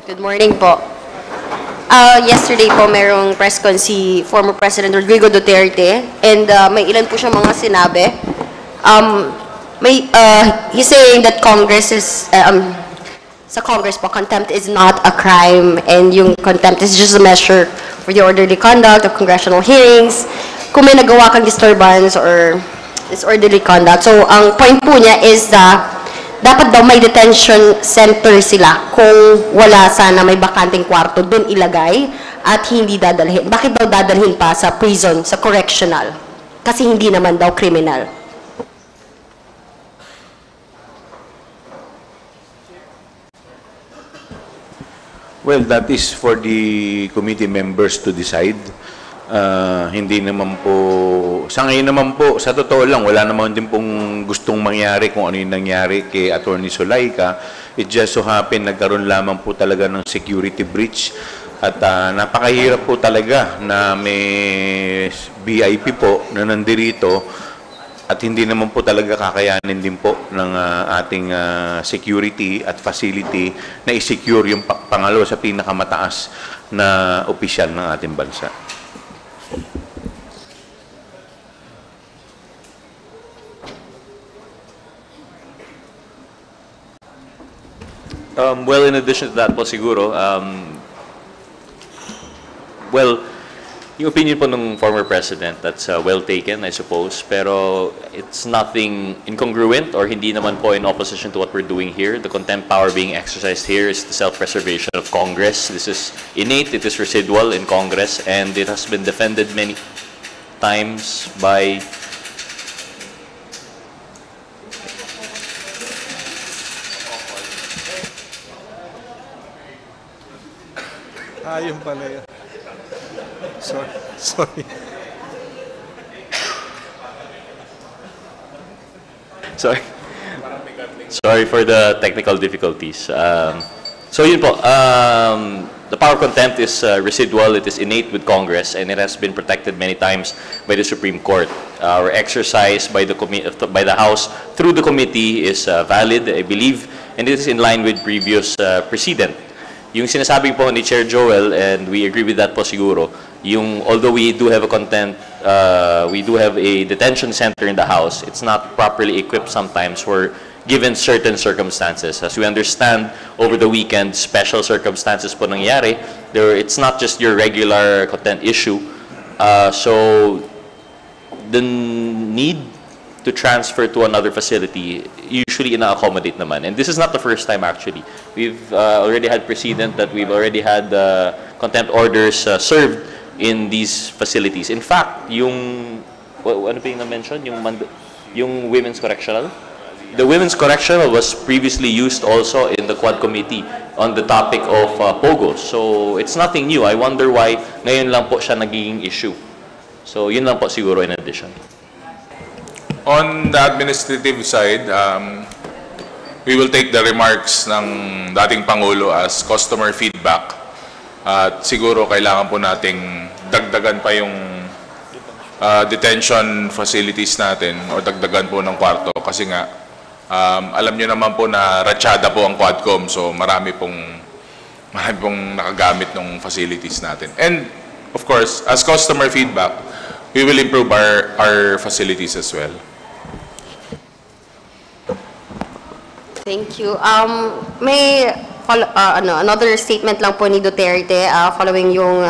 Good morning po. Yesterday po, mayroong press con si former President Rodrigo Duterte and may ilan po siya mga sinabi. He's saying that Congress is, sa Congress po, contempt is not a crime and yung contempt is just a measure for the orderly conduct of congressional hearings. Kung may nagawa kang disturbance or disorderly conduct. So, ang point po niya is dapat daw may detention center sila kung wala sana may bakanting kwarto doon ilagay at hindi dadalhin. Bakit daw dadalhin pa sa prison, sa correctional? Kasi hindi naman daw criminal. Well, that is for the committee members to decide. Hindi naman po, sa ngayon naman po, sa totoo lang, wala naman din pong gustong mangyari kung ano yung nangyari kay Attorney Zulaika. It just so happen, nagkaroon lamang po talaga ng security breach. At napakahirap po talaga na may VIP po na nandirito at hindi naman po talaga kakayanin din po ng ating security at facility na i-secure yung pangalo sa pinakamataas na opisyal ng ating bansa. Well, in addition to that po siguro, well, yung opinion po ng former president, that's well taken, I suppose, pero it's nothing incongruent or hindi naman po in opposition to what we're doing here. The contempt power being exercised here is the self-preservation of Congress. This is innate, it is residual in Congress, and it has been defended many times by yun pala yun. Sorry. Sorry for the technical difficulties. So yun po, the power of contempt is residual, it is innate with Congress, and it has been protected many times by the Supreme Court. Our exercise by the House through the committee is valid, I believe, and it is in line with previous precedent. Yung sinasabi po ni Chair Joel, and we agree with that po siguro, yung although we do have a we do have a detention center in the House, it's not properly equipped sometimes for given certain circumstances. As we understand, over the weekend, special circumstances po nangyari. It's not just your regular content issue. So the need to transfer to another facility, usually ina-accommodate naman. And this is not the first time actually. We've already had precedent that we've already had contempt orders served in these facilities. In fact, yung, ano pa yung na-mention? Yung Women's Correctional? The Women's Correctional was previously used also in the Quad Committee on the topic of POGOs. So it's nothing new. I wonder why ngayon lang po siya nagiging issue. So yun lang po siguro in addition. On the administrative side, we will take the remarks ng dating Pangulo as customer feedback. At siguro kailangan po nating dagdagan pa yung detention facilities natin o dagdagan po ng kwarto. Kasi nga, alam nyo naman po na ratsyada po ang Quadcom. So marami pong nakagamit ng facilities natin. And of course, as customer feedback, we will improve our facilities as well. Thank you. May another statement lang po ni Duterte following yung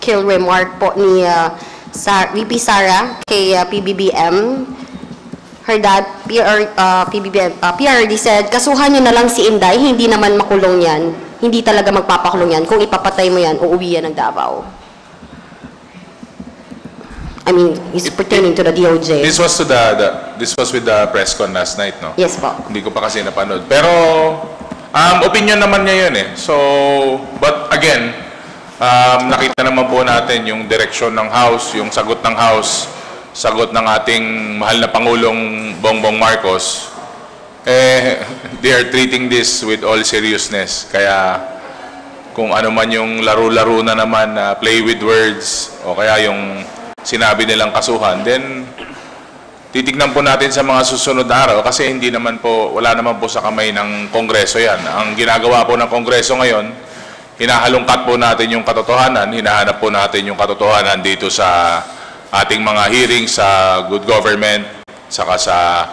kill remark po ni VP Sara kay PBBM. Her dad, PRD said, kasuhan nyo na lang si Inday, hindi naman makulong yan. Hindi talaga magpapakulong yan. Kung ipapatay mo yan, uuwi yan ng Davao. I mean, it's pertaining to the DOJ. This was with the press con last night, no? Yes po. Hindi ko pa kasi napanood. Pero opinion naman niya yun eh. So, but again, nakita naman po natin yung direksyon ng House, yung sagot ng House, sagot ng ating mahal na Pangulong Bongbong Marcos. They are treating this with all seriousness. Kaya kung ano man yung laro-laro na naman, play with words, o kaya yung sinabi nilang kasuhan, then titignan po natin sa mga susunod na araw kasi wala naman po sa kamay ng Kongreso yan. Ang ginagawa po ng Kongreso ngayon hinahalungkat po natin yung katotohanan, hinahanap po natin yung katotohanan dito sa ating mga hearings sa good government, saka sa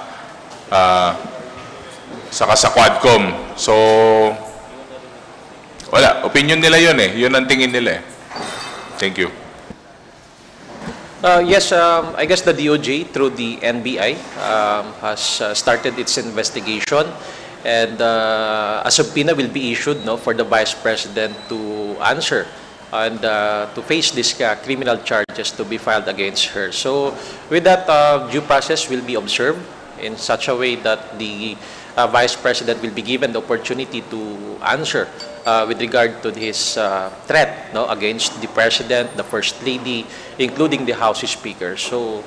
Quadcom. So, wala. Opinion nila yun eh. Yun ang tingin nila eh. Thank you. Yes, I guess the DOJ through the NBI has started its investigation, and a subpoena will be issued for the Vice President to answer and to face these criminal charges to be filed against her. So with that, due process will be observed in such a way that the Vice President will be given the opportunity to answer with regard to his threat against the President, the First Lady, including the House Speaker. So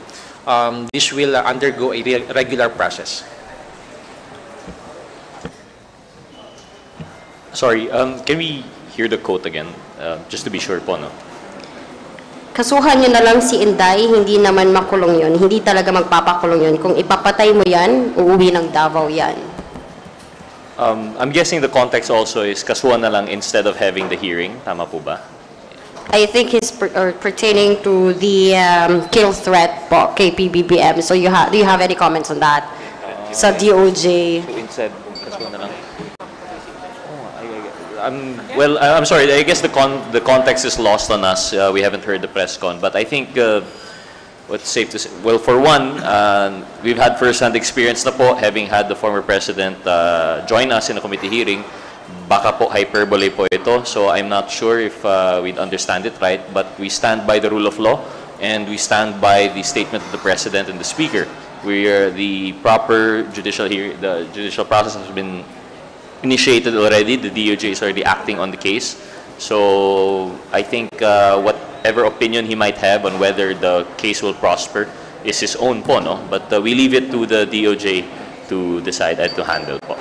this will undergo a regular process. Sorry, can we hear the quote again? Just to be sure po, no? Kasuhan nyo na lang si Inday, hindi naman makulong yun. Hindi talaga magpapakulong yun. Kung ipapatay mo yan, uuwi ng Davao yan. I'm guessing the context also is kasuhan na lang instead of having the hearing. Tama po ba? I think he's pertaining to the kill threat po kay PBBM. So do you have any comments on that? Sa DOJ. So instead, kasuhan na lang. I'm sorry. I guess the context is lost on us. We haven't heard the press con, but I think what's safe to say. Well, for one, we've had first-hand experience na po, having had the former president join us in a committee hearing. Baka po hyperbole po ito, so I'm not sure if we'd understand it right. But we stand by the rule of law, and we stand by the statement of the president and the speaker. The proper judicial the judicial process has been initiated already. The DOJ is already acting on the case. So I think whatever opinion he might have on whether the case will prosper is his own po, no? But we leave it to the DOJ to decide and to handle po.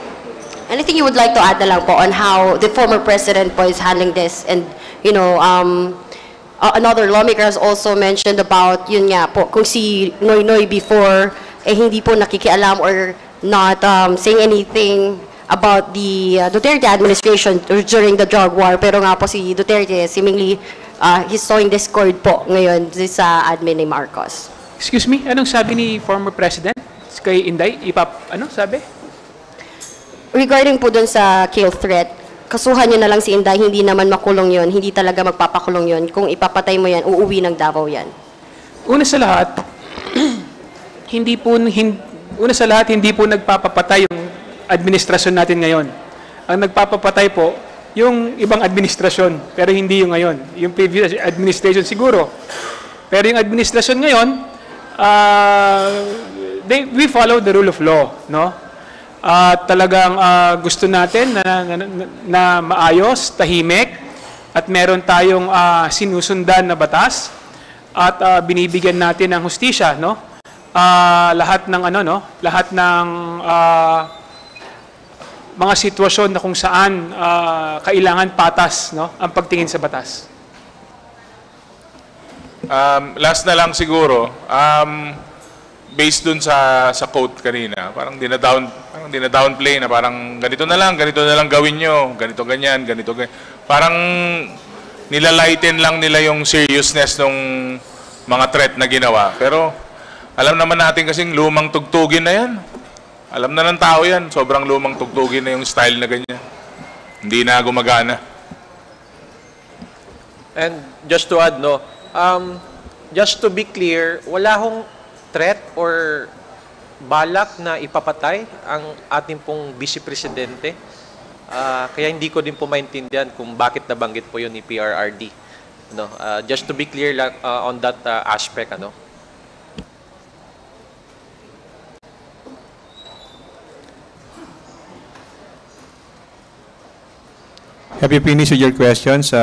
Anything you would like to add na lang po on how the former president po is handling this? And, you know, another lawmaker has also mentioned about, yun nga po, kung si Noy Noy before, hindi po nakikialam or not saying anything about the Duterte administration during the drug war. Pero nga po si Duterte, seemingly, he's sowing discord po ngayon sa admin ni Marcos. Excuse me, anong sabi ni former president kay Inday? Ano sabi? Regarding po dun sa kill threat, kasuhan nyo na lang si Inday, hindi naman makulong yon, hindi talaga magpapakulong yon. Kung ipapatay mo yan, uuwi ng Davao yan. Una sa lahat, hindi po nagpapapatay yung administrasyon natin ngayon. Ang nagpapapatay po, yung ibang administrasyon, pero hindi yung ngayon. Yung previous administration siguro. Pero yung administrasyon ngayon, we follow the rule of law, no? Talagang gusto natin na maayos, tahimik, at meron tayong sinusundan na batas at binibigyan natin ng hustisya, no? Lahat ng lahat ng mga sitwasyon na kung saan kailangan patas, no, ang pagtingin sa batas. Last na lang siguro, based dun sa quote kanina, parang dina-downplay na parang ganito na lang gawin nyo, ganito ganyan. Parang nilalighten lang nila yung seriousness ng mga threat na ginawa. Pero alam naman natin kasing lumang tugtugin na yan. Alam na ng tao yan, sobrang lumang tugtugin na yung style na ganyan. Hindi na gumagana. And just to add, no, just to be clear, wala hong threat or balak na ipapatay ang ating pong Vice Presidente. Kaya hindi ko din po maintindihan kung bakit nabanggit po yun ni PRRD. No, just to be clear lang on that aspect, ano. Have you finished with your questions,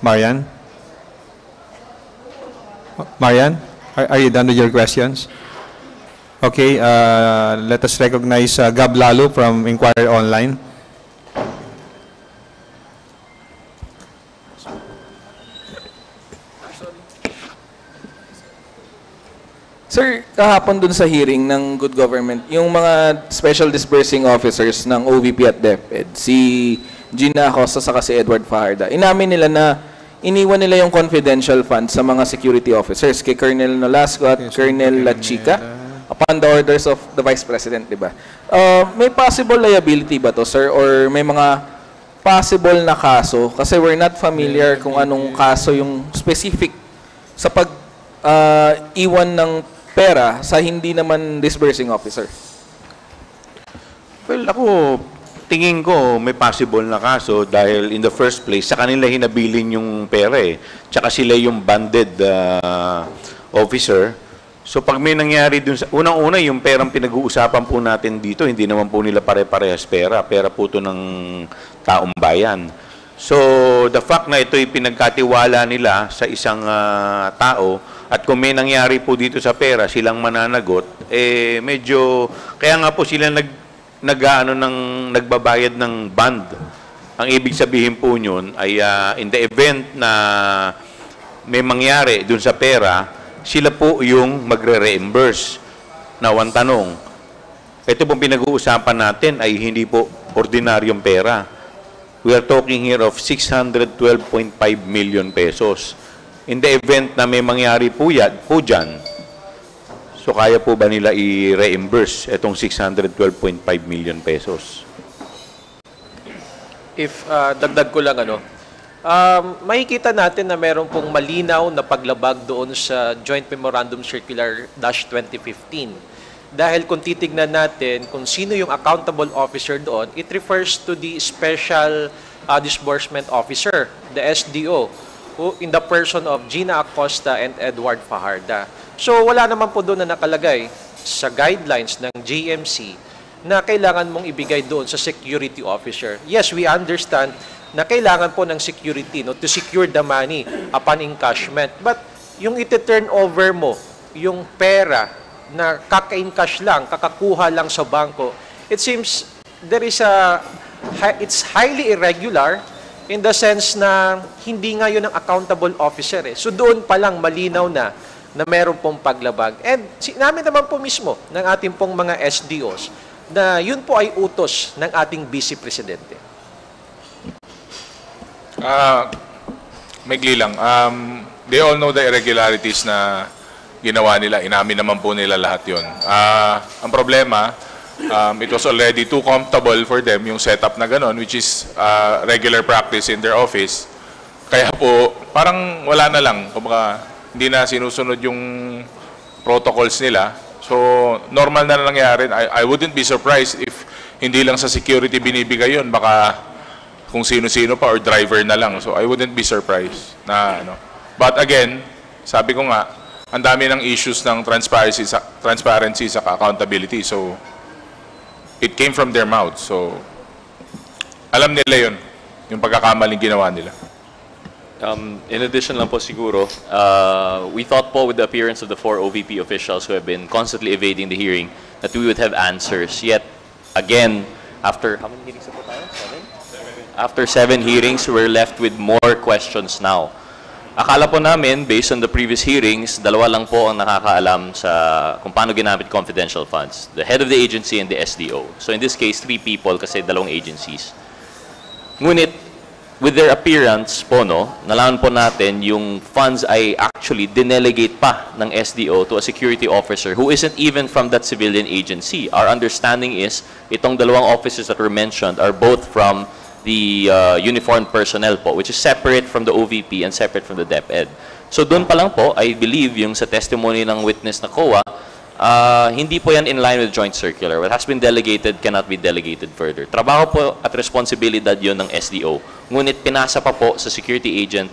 Marian? Marian, are you done with your questions? Okay, let us recognize Gab Lalo from Inquirer Online. Sir, kahapon dun sa hearing ng Good Government, yung mga special disbursing officers ng OVP at DepEd, si Gina Acosta saka si Edward Fajarda. Inamin nila na iniwan nila yung confidential funds sa mga security officers, kay Colonel Nolasco at Colonel Lachica, upon the orders of the Vice President, di ba? May possible liability ba to, sir? Or may mga possible na kaso? Kasi we're not familiar kung anong kaso yung specific sa pag-iwan ng pera sa hindi naman disbursing officer. Well, ako, tingin ko may possible na kaso dahil in the first place, sa kanila hinabilin yung pera eh. Tsaka sila yung banded officer. So pag may nangyari dun sa... Unang-una, yung perang pinag-uusapan po natin dito, hindi naman po nila pare-parehas pera. Pera po ito ng taong bayan. So the fact na ito'y pinagkatiwala nila sa isang tao at kung may nangyari po dito sa pera, silang mananagot, eh medyo... Kaya nga po sila nagbabayad ng bond. Ang ibig sabihin po yun ay in the event na may mangyari dun sa pera, sila po yung magre-reimburse. Now, ang tanong, ito pong pinag-uusapan natin ay hindi po ordinaryong pera. We are talking here of 612.5 million pesos. In the event na may mangyari po dyan, so kaya po ba nila i-reimburse itong 612.5 million pesos? If dagdag ko lang makikita natin na meron pong malinaw na paglabag doon sa Joint Memorandum Circular -2015. Dahil kung titignan natin kung sino yung accountable officer doon, it refers to the Special Disbursement Officer, the SDO, who in the person of Gina Acosta and Edward Fajarda. So wala naman po doon na nakalagay sa guidelines ng JMC na kailangan mong ibigay doon sa security officer. Yes, we understand na kailangan po ng security to secure the money upon encashment. But yung iti-turn over mo, yung pera na kaka-encash lang, kakakuha lang sa bangko, it seems it's highly irregular in the sense na hindi nga yun ang accountable officer. So doon pa lang malinaw na meron pong paglabag. And namin naman po mismo ng ating pong mga SDOs na yun po ay utos ng ating Vice Presidente. Maigli lang. They all know the irregularities na ginawa nila. Inamin naman po nila lahat yun. Ang problema, it was already too comfortable for them yung setup na ganon, which is regular practice in their office. Kaya po, parang wala na lang. Kumbaga, hindi na sinusunod yung protocols nila. So, normal na nangyari. I wouldn't be surprised if hindi lang sa security binibigay yun. Baka kung sino-sino pa or driver na lang. So, I wouldn't be surprised na But again, sabi ko nga, ang dami ng issues ng transparency sa accountability. So, it came from their mouth. So, alam nila yun, yung pagkakamaling ginawa nila. In addition lang po siguro, we thought po with the appearance of the 4 OVP officials who have been constantly evading the hearing that we would have answers. Yet, again, after, how many hearings na po tayo? 7? After 7 hearings, we're left with more questions now. Akala po namin, based on the previous hearings, dalawa lang po ang nakakaalam sa kung paano ginamit confidential funds. The head of the agency and the SDO. So in this case, 3 people kasi dalawang agencies. Ngunit, with their appearance po, nalaman po natin yung funds ay actually dinelegate pa ng SDO to a security officer who isn't even from that civilian agency. Our understanding is, itong dalawang officers that were mentioned are both from the uniformed personnel po, which is separate from the OVP and separate from the DepEd. So doon pa lang po, I believe yung sa testimony ng witness na COA, hindi po yan in line with joint circular. What has been delegated cannot be delegated further. Trabaho po at responsibilidad yun ng SDO. Ngunit pinasa pa po sa security agent,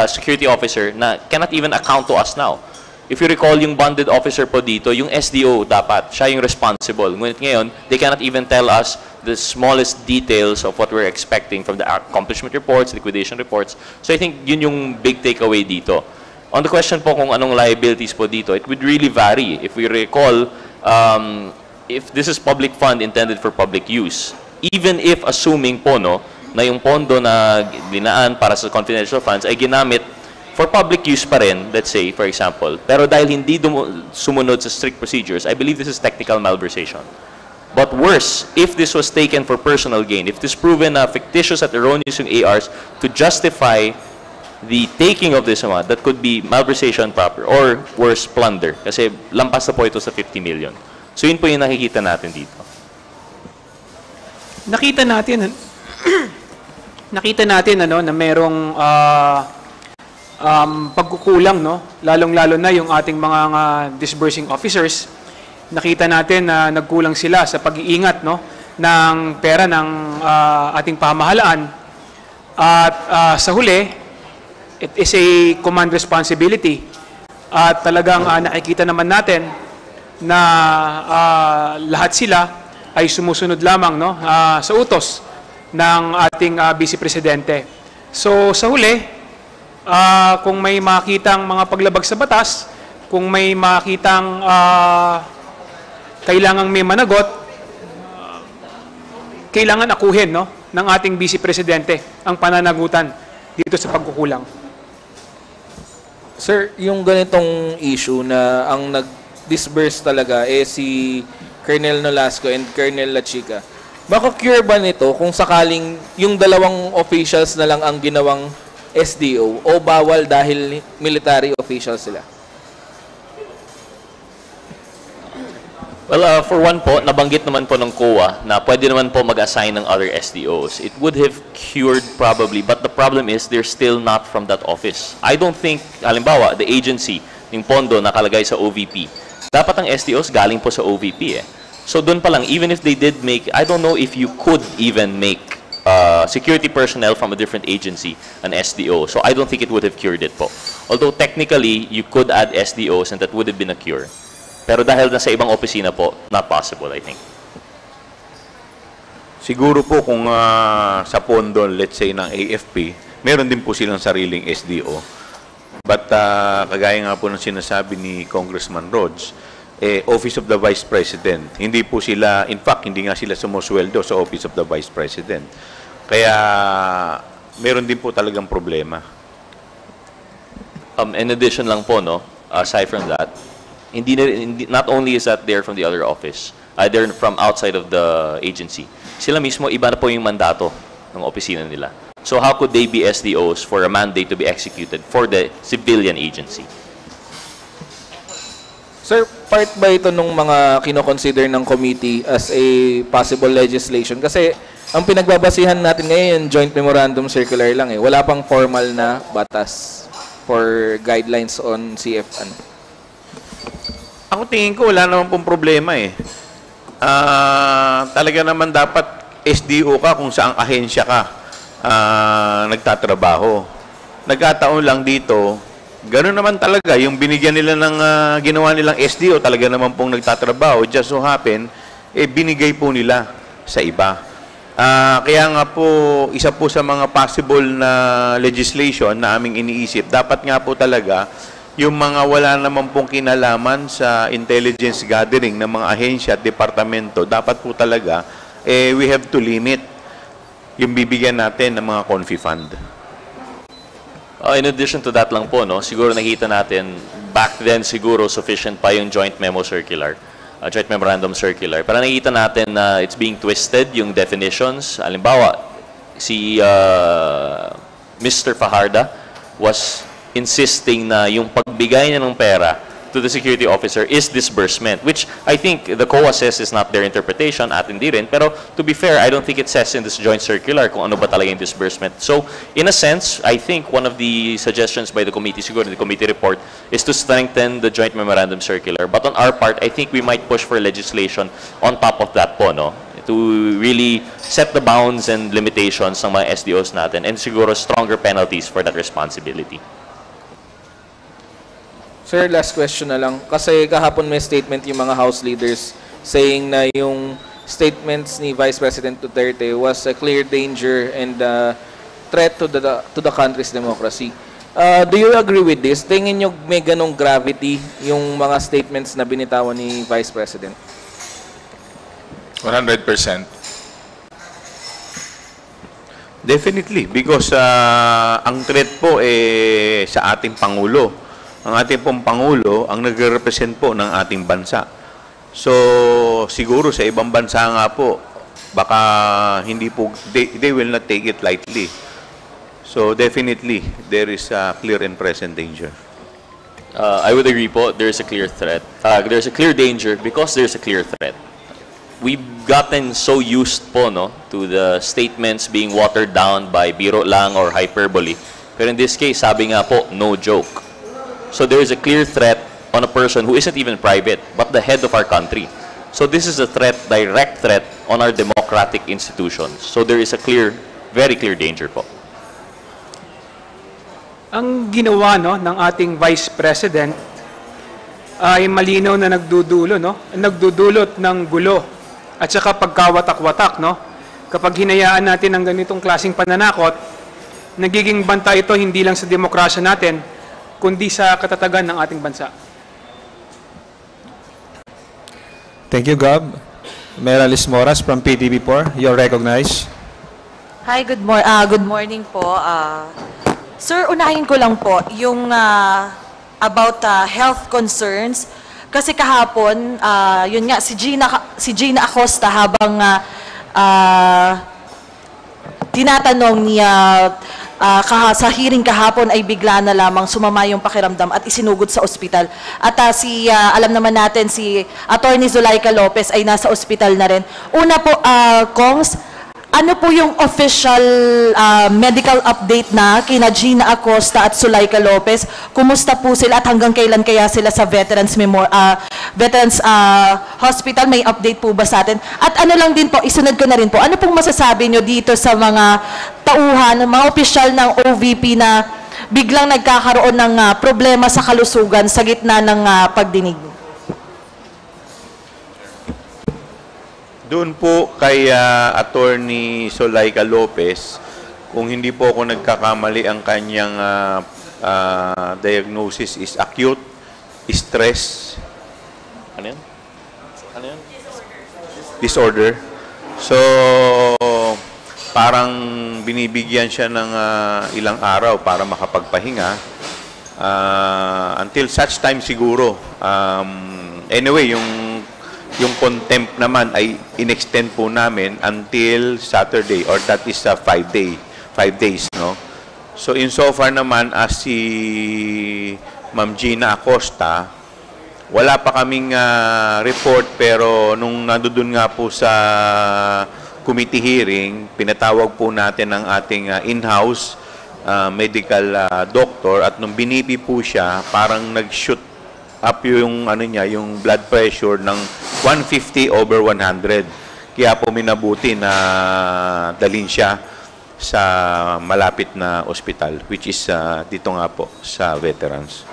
security officer na cannot even account to us now. If you recall, yung bonded officer po dito, yung SDO dapat, siya yung responsible. Ngunit ngayon, they cannot even tell us the smallest details of what we're expecting from the accomplishment reports, liquidation reports. So I think yun yung big takeaway dito. On the question po kung anong liabilities po dito, it would really vary. If we recall, if this is public fund intended for public use, even if assuming po na yung pondo na dinaan para sa confidential funds ay ginamit for public use pa rin, let's say, for example, pero dahil hindi sumunod sa strict procedures, I believe this is technical malversation. But worse, if this was taken for personal gain, if this proven fictitious at erroneous yung ARs to justify the taking of this amount, that could be malversation proper or worse, plunder. Kasi lampas na po ito sa 50 million. So yun po yung nakikita natin dito. Nakita natin ano na merong pagkukulang, no, lalong-lalo na yung ating mga disbursing officers. Nakita natin na nagkulang sila sa pag-iingat, no, ng pera ng ating pamahalaan. At sa huli, it is a command responsibility. At talagang nakikita naman natin na lahat sila ay sumusunod lamang, no, sa utos ng ating Vice Presidente. So sa huli, kung may makitang mga paglabag sa batas, kung may makitang kailangang may managot, kailangan akuhin, no, ng ating Vice Presidente ang pananagutan dito sa pagkukulang. Sir, yung ganitong issue na ang nag-disburse talaga si Colonel Nolasco and Colonel La Chica, baka cure ba nito kung sakaling yung dalawang officials na lang ang ginawang SDO o bawal dahil military officials sila? Well, for one po, nabanggit naman po ng COA na pwede naman po mag-assign ng other SDOs. It would have cured probably, but the problem is they're still not from that office. I don't think, halimbawa, the agency, yung pondo nakalagay sa OVP, dapat ang SDOs galing po sa OVP eh. So doon pa lang, even if they did make, I don't know if you could even make security personnel from a different agency an SDO. So I don't think it would have cured it po. Although technically, you could add SDOs and that would have been a cure. Pero dahil nasa ibang opisina po, not possible, I think. Siguro po kung sa pondo, let's say, ng AFP, meron din po silang sariling SDO. But kagaya nga po ng sinasabi ni Congressman Rhodes, Office of the Vice President. Hindi po sila, in fact, hindi nga sila sumusweldo sa Office of the Vice President. Kaya meron din po talagang problema. In addition lang po, no, aside from that, not only is that they're from the other office, they're from outside of the agency. Sila mismo, iba na po yung mandato ng opisina nila. So how could they be SDOs for a mandate to be executed for the civilian agency? Sir, part ba ito nung mga kinoconsider ng committee as a possible legislation? Kasi ang pinagbabasihan natin ngayon, joint memorandum circular lang eh. Wala pang formal na batas for guidelines on CFN. Ako tingin ko wala naman pong problema eh. Talaga naman dapat SDO ka kung saang ahensya ka nagtatrabaho. Nagkataon lang dito, gano'n naman talaga. Yung binigyan nila ng ginawa nilang SDO, talaga naman pong nagtatrabaho. Just so happen, binigay po nila sa iba. Kaya nga po, isa po sa mga possible na legislation na aming iniisip, dapat nga po talaga yung mga wala naman pong kinalaman sa intelligence gathering ng mga ahensya at departamento, dapat po talaga, we have to limit yung bibigyan natin ng mga confi fund. In addition to that lang po, no, siguro nakita natin, back then siguro sufficient pa yung joint memo circular, joint memorandum circular. Para nakita natin na it's being twisted, yung definitions. Halimbawa, si Mr. Fajarda was insisting na yung pagbigay niya ng pera to the security officer is disbursement, which I think the COA says is not their interpretation at hindi rin. Pero to be fair, I don't think it says in this joint circular kung ano ba talaga yung disbursement. So, in a sense, I think one of the suggestions by the committee, siguro the committee report, is to strengthen the joint memorandum circular. But on our part, I think we might push for legislation on top of that po, no? To really set the bounds and limitations ng mga SDOs natin and siguro stronger penalties for that responsibility. Sir, last question na lang. Kasi kahapon may statement yung mga House leaders saying na yung statements ni Vice President Duterte was a clear danger and threat to the country's democracy. Do you agree with this? Tingin nyo may ganong gravity yung mga statements na binitawan ni Vice President? 100%. Definitely, because ang threat po sa ating Pangulo. Ang ating pong Pangulo ang nagre-represent po ng ating bansa. So, siguro sa ibang bansa nga po, baka hindi po, they will not take it lightly. So definitely, there is a clear and present danger. I would agree po, there's a clear threat. There's a clear danger because there's a clear threat. We've gotten so used po no, to the statements being watered down by biro lang or hyperbole. Pero in this case, sabi nga po, no joke. So there is a clear threat on a person who isn't even private, but the head of our country. So this is a threat, direct threat on our democratic institutions. So there is a clear, very clear danger po. Ang ginawa no ng ating Vice President ay malinaw na nagdudulot ng gulo at saka pagkawatak-watak no. Kapag hinayaan natin ang ganitong klaseng pananakot, nagiging banta ito hindi lang sa demokrasya natin, kundi sa katatagan ng ating bansa. Thank you, Gab. Meralis Moras from PTV4, you're recognized. Hi, good morning po. Sir, unahin ko lang po yung about health concerns. Kasi kahapon, yun nga, si Gina Acosta habang tinatanong niya sa hearing kahapon ay bigla na lamang sumama yung pakiramdam at isinugod sa ospital. At alam naman natin si Attorney Zulaika Lopez ay nasa ospital na rin. Una po, Kongs, ano po yung official medical update na kina Gina Acosta at Zulaika Lopez? Kumusta po sila at hanggang kailan kaya sila sa Veterans Hospital? May update po ba sa atin? At ano lang din po, isunod ko na rin po, ano pong masasabi nyo dito sa mga tauhan, mga opisyal ng OVP na biglang nagkakaroon ng problema sa kalusugan sa gitna ng pagdinig? Doon po kay Attorney Zulaika Lopez, kung hindi po ako nagkakamali, ang kanyang diagnosis is acute stress. Ano yan? Ano yan? Disorder. So, parang binibigyan siya ng ilang araw para makapagpahinga. Until such time siguro. Anyway, yung contempt naman ay in-extend po namin until Saturday, or that is 5 days, no? So insofar naman as si Ma'am Gina Acosta, wala pa kaming report, pero nung nandoon nga po sa committee hearing, pinatawag po natin ang ating in-house medical doctor, at nung binipi po siya, parang nag-shoot up yung yung blood pressure ng 150/100. Kaya po minabuti na dalhin siya sa malapit na ospital, which is dito nga po sa Veterans.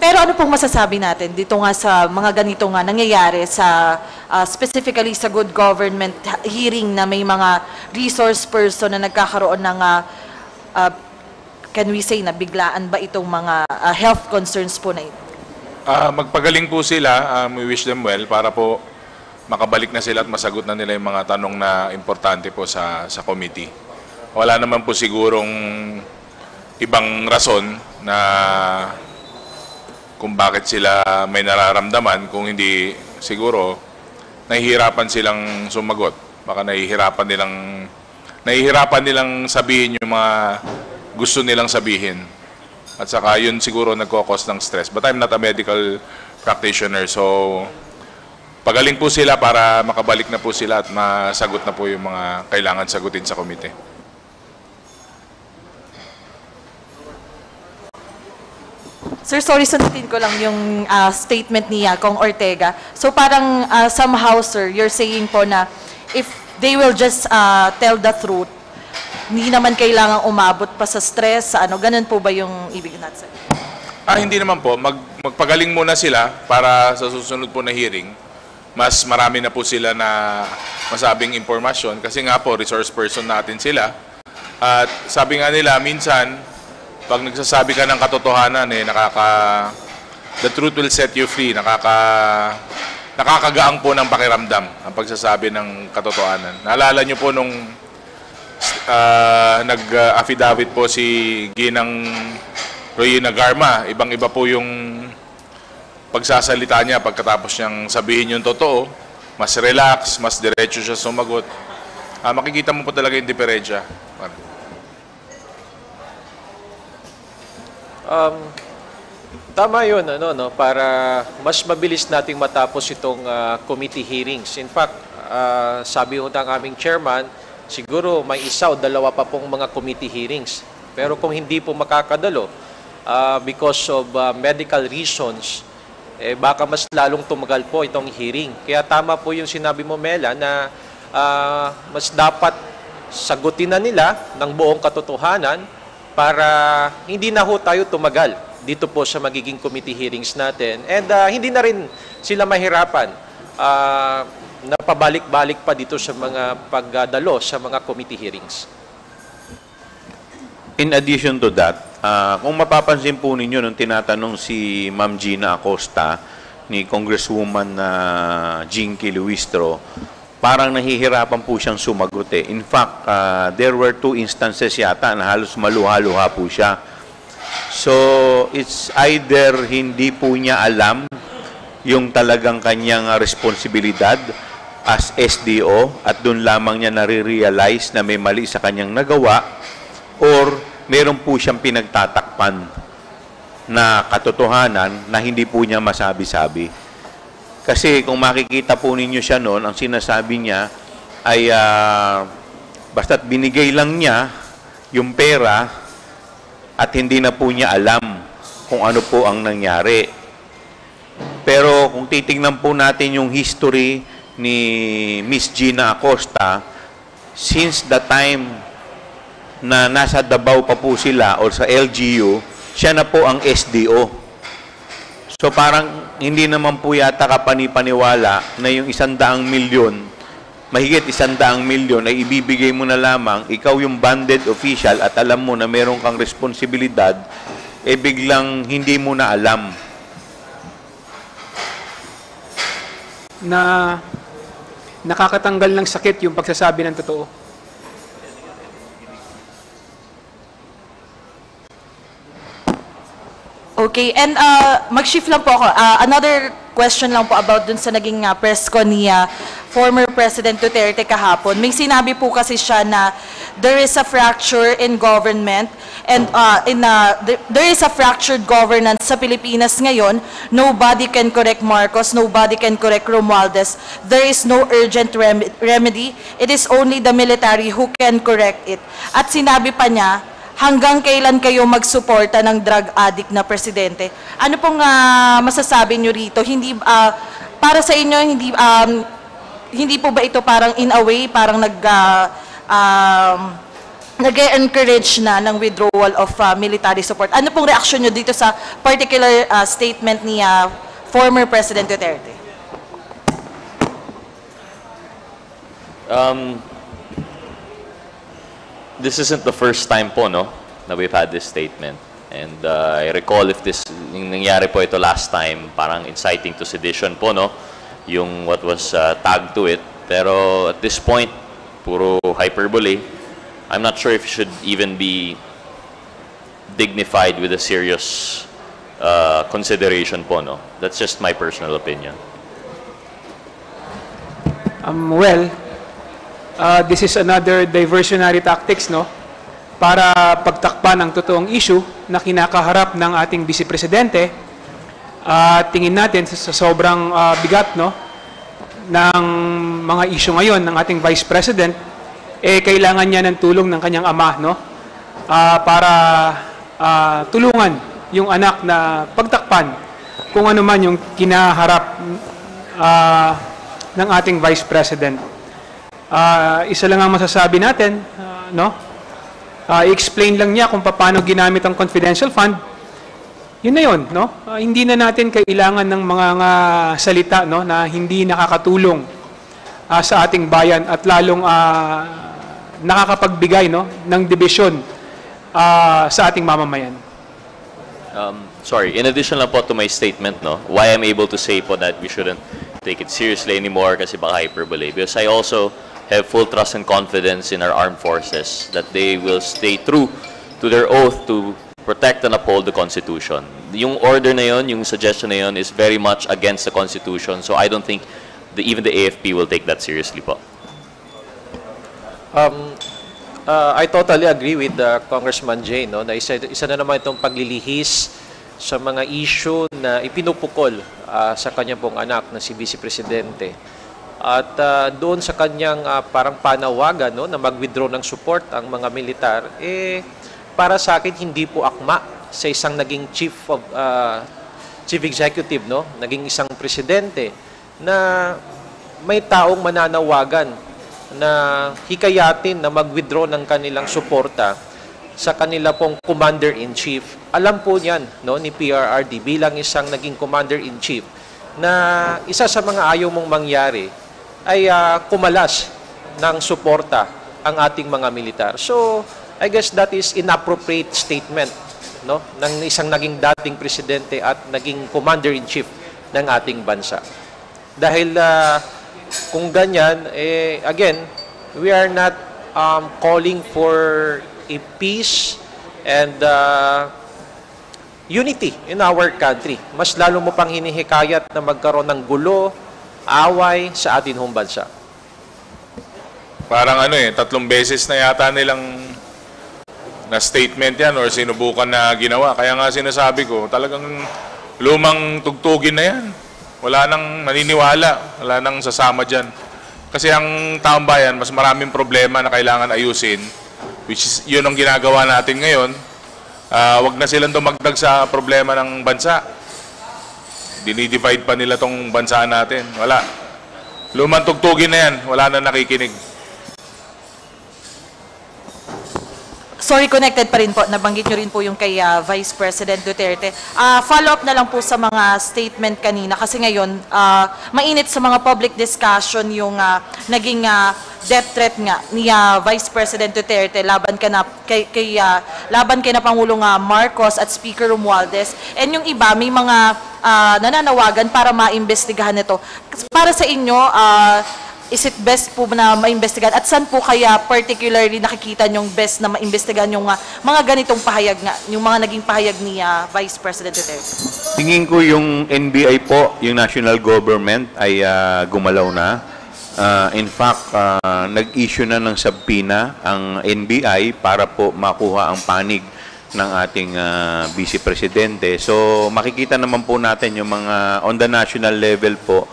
Pero ano pong masasabi natin dito nga sa mga ganito nga nangyayari sa specifically sa good government hearing na may mga resource person na nagkakaroon ng can we say na biglaan ba itong mga health concerns po na ito? Magpagaling po sila. We wish them well para po makabalik na sila at masagot na nila yung mga tanong na importante po sa committee. Wala naman po sigurong ibang rason na kung bakit sila may nararamdaman, kung hindi siguro nahihirapan silang sumagot. Baka nahihirapan nilang sabihin yung mga gusto nilang sabihin. At saka yun siguro nagkakos ng stress. But I'm not a medical practitioner, so pagaling po sila para makabalik na po sila at masagot na po yung mga kailangan sagutin sa komite. Sir, sorry, sundin ko lang yung statement ni Kong Ortega. So parang somehow, sir, you're saying po na if they will just tell the truth, hindi naman kailangang umabot pa sa stress, sa ganun po ba yung ibig natin? Hindi naman po. Magpagaling muna sila para sa susunod po na hearing, mas marami na po sila na masabing impormasyon. Kasi nga po, resource person natin sila. At sabi nga nila, minsan, pag nagsasabi ka ng katotohanan, the truth will set you free. Nakakagaang po ng pakiramdam ang pagsasabi ng katotohanan. Naalala nyo po nung nag-affidavit po si Ginang Royina Garma, ibang-iba po yung pagsasalita niya pagkatapos niyang sabihin yung totoo, mas relax, mas diretso siya sumagot. Makikita mo po talaga yung diferensya. Tama yun, para mas mabilis nating matapos itong committee hearings. In fact, sabi ho ng aming chairman, siguro may isa o dalawa pa pong mga committee hearings. Pero kung hindi po makakadalo, because of medical reasons, baka mas lalong tumagal po itong hearing. Kaya tama po yung sinabi mo, Mela, na mas dapat sagutin na nila ng buong katotohanan para hindi na ho tayo tumagal dito po sa magiging committee hearings natin. And hindi na rin sila mahirapan na pabalik-balik pa dito sa mga pagdalo sa mga committee hearings. In addition to that, kung mapapansin po ninyo nung tinatanong si Ma'am Gina Acosta ni Congresswoman Jinky Luistro, parang nahihirapan po siyang sumagot eh. In fact, there were 2 instances yata na halos maluha-luha po siya. So, it's either hindi po niya alam yung talagang kanyang responsibilidad as SDO at doon lamang niya nare-realize na may mali sa kanyang nagawa, or meron po siyang pinagtatakpan na katotohanan na hindi po niya masabi-sabi. Kasi kung makikita po ninyo siya noon, ang sinasabi niya ay basta't binigay lang niya yung pera at hindi na po niya alam kung ano po ang nangyari. Pero kung titingnan po natin yung history ni Miss Gina Acosta, since the time na nasa Davao pa po sila o sa LGU, siya na po ang SDO. So parang hindi naman po yata kapani-paniwala na yung 100 milyon, mahigit 100 milyon ay ibibigay mo na lamang, ikaw yung banded official at alam mo na meron kang responsibilidad, biglang hindi mo na alam. Na nakakatanggal ng sakit yung pagsasabi ng totoo. Okay, and mag-shift lang po ako. Another question lang po about dun sa naging press con ni former President Duterte kahapon. May sinabi po kasi siya na there is a fracture in government and there is a fractured governance sa Pilipinas ngayon. Nobody can correct Marcos, nobody can correct Romualdez. There is no urgent remedy. It is only the military who can correct it. At sinabi pa niya, hanggang kailan kayo magsuporta ng drug addict na presidente? Ano pong masasabi nyo rito? Hindi, para sa inyo, hindi po ba ito parang in a way, parang nag-encourage na ng withdrawal of military support? Ano pong reaksyon nyo dito sa particular statement ni former President Duterte? This isn't the first time po, no, na we've had this statement. And I recall if this, yung nangyari po ito last time, parang inciting to sedition po, no, yung what was tagged to it. Pero at this point, puro hyperbole. I'm not sure if it should even be dignified with a serious consideration po, no. That's just my personal opinion. This is another diversionary tactics, no? Para pagtakpan ang totoong issue na kinakaharap ng ating Vice Presidente. Tingin natin sa sobrang bigat, no, ng mga issue ngayon ng ating Vice President, kailangan niya ng tulong ng kanyang ama, no? Para tulungan yung anak na pagtakpan kung ano man yung kinaharap ng ating Vice President. Isa lang ang masasabi natin, no? I-explain lang niya kung paano ginamit ang confidential fund. Yun na yun, no? Hindi na natin kailangan ng mga salita, no, na hindi nakakatulong sa ating bayan at lalong nakakapagbigay, no, ng dibisyon sa ating mamamayan. Sorry, in addition lang po to my statement, no, why I'm able to say po that we shouldn't take it seriously anymore kasi baka hyperbole. Because I also have full trust and confidence in our armed forces that they will stay true to their oath to protect and uphold the Constitution. Yung order na yun, yung suggestion na yun is very much against the Constitution. So I don't think even the AFP will take that seriously po. I totally agree with Congressman Jay, no, na isa na naman itong paglilihis sa mga issue na ipinupukol sa kanyang pong anak na si Vice Presidente. At doon sa kanyang parang panawagan, no, na mag-withdraw ng support ang mga militar, para sa akin hindi po akma sa isang naging chief executive, no, naging isang presidente na may taong mananawagan na hikayatin na mag-withdraw ng kanilang suporta sa kanila pong commander-in-chief. Alam po niyan, no, ni PRRD bilang isang naging commander-in-chief na isa sa mga ayaw mong mangyari ay kumalas ng suporta ang ating mga militar. So, I guess that is inappropriate statement, no, ng isang naging dating presidente at naging commander-in-chief ng ating bansa. Dahil kung ganyan, again, we are not calling for a peace and unity in our country. Mas lalo mo pang hinihikayat na magkaroon ng gulo, away sa atin hong bansa. Parang 3 beses na yata nilang na statement yan or sinubukan na ginawa. Kaya nga sinasabi ko, talagang lumang tugtugin na yan. Wala nang naniniwala, wala nang sasama dyan. Kasi ang taong bayan, mas maraming problema na kailangan ayusin, which is yun ang ginagawa natin ngayon. Wag na silang dumagdag sa problema ng bansa. Dinidivide pa nila tong bansa natin. Wala. Lumang tugtugin na yan, wala na nakikinig. Sorry, connected pa rin po. Nabanggit nyo rin po yung kay Vice President Duterte. Follow up na lang po sa mga statement kanina kasi ngayon, mainit sa mga public discussion yung naging death threat nga ni Vice President Duterte laban kay na Pangulong Marcos at Speaker Romualdez. And yung iba, may mga nananawagan para maimbestigahan ito. Para sa inyo, is it best po na maimbestigahan? At saan po kaya particularly nakikita nyong best na maimbestigahan yung mga ganitong pahayag nga, yung mga naging pahayag ni Vice President Duterte? Tingin ko yung NBI po, yung national government ay gumalaw na. In fact, nag-issue na ng subpoena ang NBI para po makuha ang panig ng ating Vice Presidente. So makikita naman po natin yung mga on the national level po,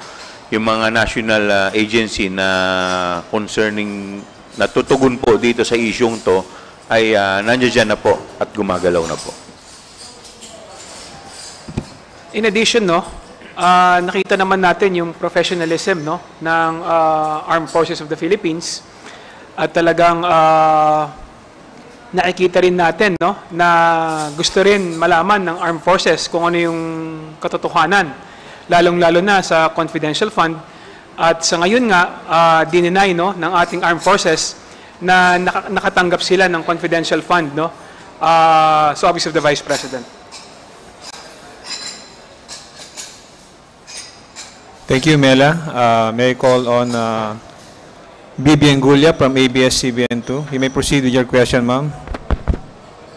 yung mga national agency na concerning natutugon po dito sa isyong to ay nandiyan na po at gumagalaw na po. In addition, no, nakita naman natin yung professionalism, no, ng Armed Forces of the Philippines at talagang nakikita rin natin, no, na gusto rin malaman ng Armed Forces kung ano yung katotohanan, lalong-lalo na sa confidential fund. At sa ngayon nga, dininay, no, ng ating armed forces na nakatanggap sila ng confidential fund, no, sa Office of the Vice President. Thank you, Mela. May I call on Bibi Engulia from ABS-CBN2. You may proceed with your question, ma'am.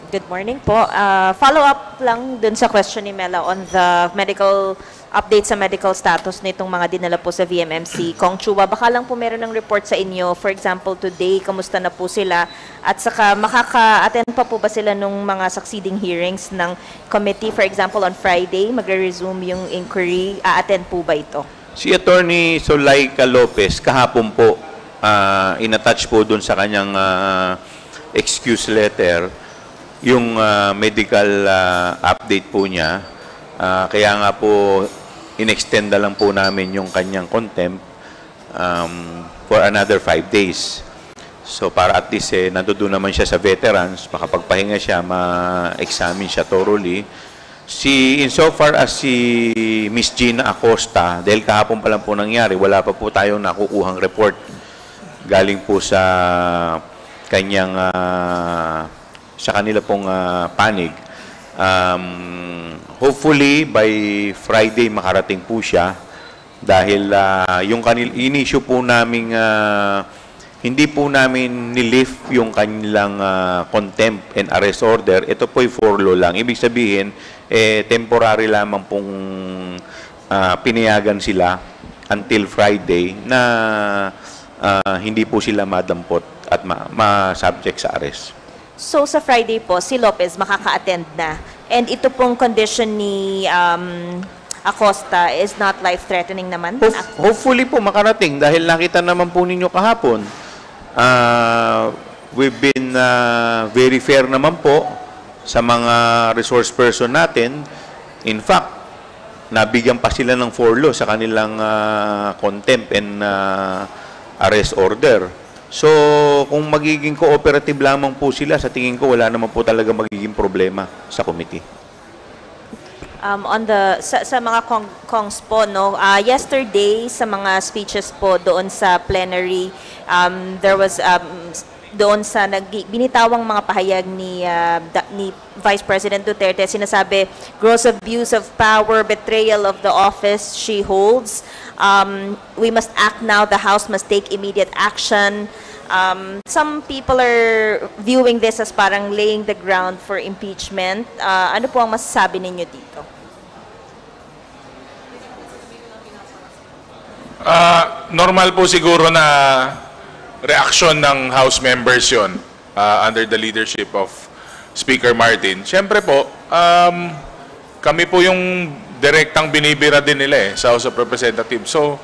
Good morning po. Follow up lang dun sa question ni Mela on the medical update sa medical status nitong mga dinala po sa VMMC. Kong Chua, baka lang po meron ng report sa inyo, for example, today, kamusta na po sila? At saka, makaka-attend pa po ba sila nung mga succeeding hearings ng committee? For example, on Friday, magre-resume yung inquiry. A-attend po ba ito? Si Attorney Zulaika Lopez, kahapon po, inattach po dun sa kanyang excuse letter, yung medical update po niya. Kaya nga po, in-extend na lang po namin yung kanyang contempt for another 5 days. So para at least nandoon naman siya sa veterans, makapagpahinga siya, ma-examine siya thoroughly. Insofar as si Miss Gina Acosta, dahil kahapon pa lang po nangyari, wala pa po tayong nakukuhang report galing po sa kanyang sa kanila pong panig. Hopefully by Friday makarating po siya dahil yung in-issue po naming hindi po namin nilift yung kanilang contempt and arrest order. Ito po ay for law lang. Ibig sabihin, temporary lamang pong pinayagan sila until Friday na hindi po sila madampot at ma-subject sa arrest. So sa Friday po, si Lopez makaka-attend na. And ito pong condition ni Acosta is not life-threatening naman? Hopefully po makarating dahil nakita naman po ninyo kahapon. We've been very fair naman po sa mga resource person natin. In fact, nabigyan pa sila ng forlo sa kanilang contempt and arrest order. So, kung magiging cooperative lamang po sila, sa tingin ko wala naman po talaga magiging problema sa committee. On the sa mga kongs po, no, yesterday sa mga speeches po doon sa plenary, there was doon sa binitawang mga pahayag ni Vice President Duterte, sinasabi gross abuse of power, betrayal of the office she holds. We must act now. The House must take immediate action. Some people are viewing this as parang laying the ground for impeachment. Ano po ang masasabi ninyo dito? Normal po siguro na reaksyon ng House members yon under the leadership of Speaker Martin. Siyempre po, kami po yung direktang binibira din nila sa House of Representatives. So,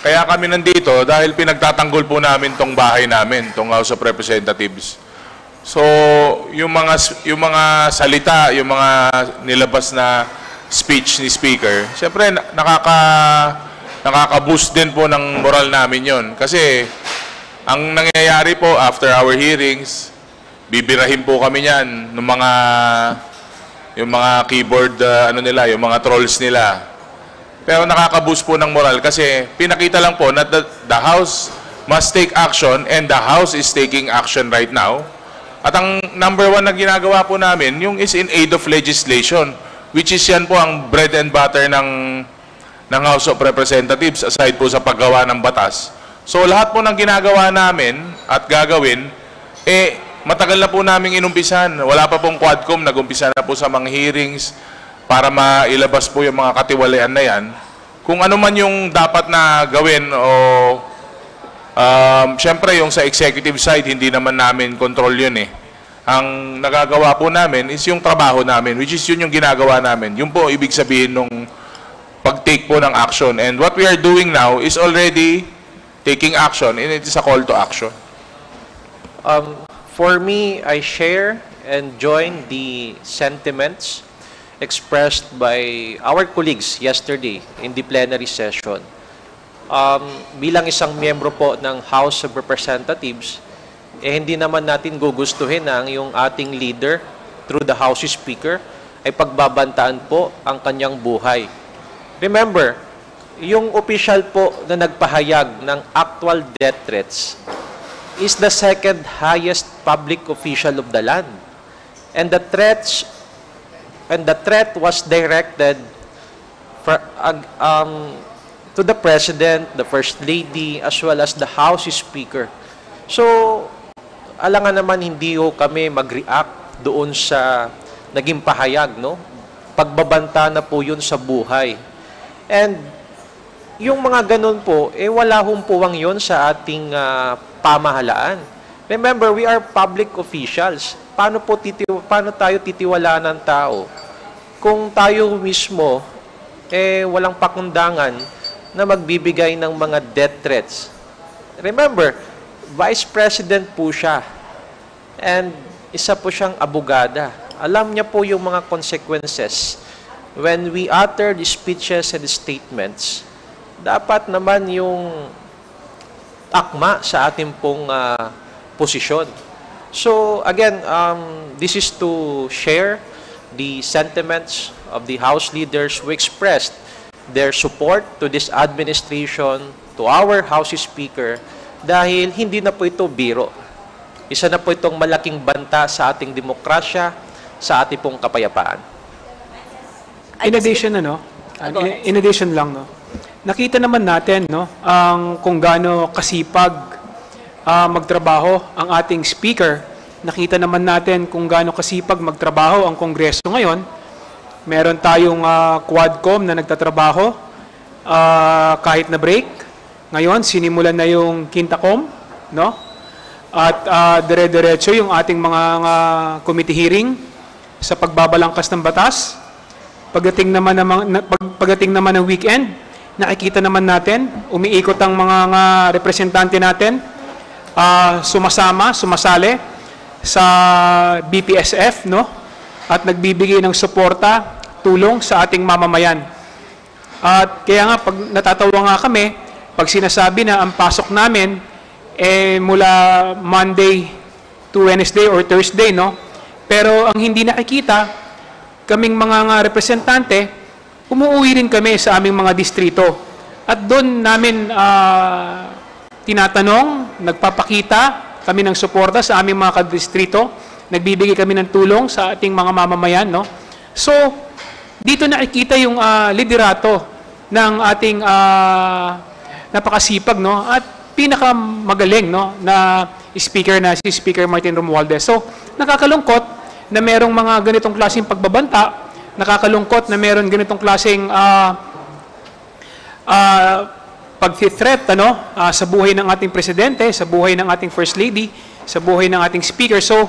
kaya kami nandito dahil pinagtatanggol po namin tong bahay namin, tong House of Representatives. So, yung mga salita, yung mga nilabas na speech ni Speaker, siyempre nakaka-boost din po ng moral namin yon. Kasi, ang nangyayari po after our hearings, bibirahin po kami niyan ng yung mga keyboard, yung mga trolls nila. Pero nakaka-boost po ng moral kasi pinakita lang po na the House must take action and the House is taking action right now. At ang number one na ginagawa po namin, yung is in aid of legislation, which is yan po ang bread and butter ng House of Representatives aside po sa paggawa ng batas. So lahat po ng ginagawa namin at gagawin, matagal na po namin inumpisan. Wala pa pong Quadcom, nag-umpisa na po sa mga hearings para mailabas po yung mga katiwalian na yan. Kung ano man yung dapat na gawin o syempre yung sa executive side, hindi naman namin control yun Ang nagagawa po namin is yung trabaho namin, which is yun yung ginagawa namin. Yun po ibig sabihin nung pag-take po ng action. And what we are doing now is already taking action and it is a call to action. For me, I share and join the sentiments expressed by our colleagues yesterday in the plenary session. Bilang isang miyembro po ng House of Representatives, hindi naman natin gugustuhin yung ating leader through the House Speaker ay pagbabantaan po ang kanyang buhay. Remember, yung official po na nagpahayag ng actual death threats is the second highest public official of the land. And the threat was directed to the President, the First Lady, as well as the House Speaker. So, alangan naman hindi kami mag-react doon sa naging pahayag, no? Pagbabanta na po yun sa buhay. And yung mga ganun po, wala humpuwang yun sa ating pamahalaan. Remember, we are public officials. Paano tayo titiwalaan ng tao? Kung tayo mismo, walang pakundangan na magbibigay ng mga death threats. Remember, Vice President po siya. And isa po siyang abogada. Alam niya po yung mga consequences. When we utter the speeches and the statements, dapat naman yung akma sa ating pong posisyon. So, again, this is to share the sentiments of the House leaders who expressed their support to this administration, to our House Speaker, dahil hindi na po ito biro. Isa na po itong malaking banta sa ating demokrasya, sa ating pong kapayapaan. In addition, in addition lang, nakita naman natin, ang kung gaano kasipag magtrabaho ang ating speaker. Nakita naman natin kung gaano kasipag magtrabaho ang Kongreso ngayon. Meron tayong Quadcom na nagtatrabaho kahit na break. Ngayon, sinimulan na yung Quintacom, no? At dire-diretso yung ating mga committee hearing sa pagbabalangkas ng batas. Pagdating naman ng weekend, nakikita naman natin, umiikot ang mga representante natin, sumasali sa BPSF, no? At nagbibigay ng suporta, tulong sa ating mamamayan. At kaya nga, pag natatawa nga kami, pag sinasabi na ang pasok namin mula Monday to Wednesday or Thursday, no? Pero ang hindi nakikita, kaming mga representante, umuwi rin kami sa aming mga distrito. At doon namin tinatanong, nagpapakita kami ng suporta sa aming mga kadistrito, nagbibigay kami ng tulong sa ating mga mamamayan, no? So, dito nakikita yung liderato ng ating napakasipag, no? At pinakamagaling, no, na speaker na si Speaker Martin Romualdez. So, nakakalungkot na merong mga ganitong klaseng pagbabanta, nakakalungkot na meron ganitong klaseng pag-threat, sa buhay ng ating presidente, sa buhay ng ating First Lady, sa buhay ng ating speaker. So,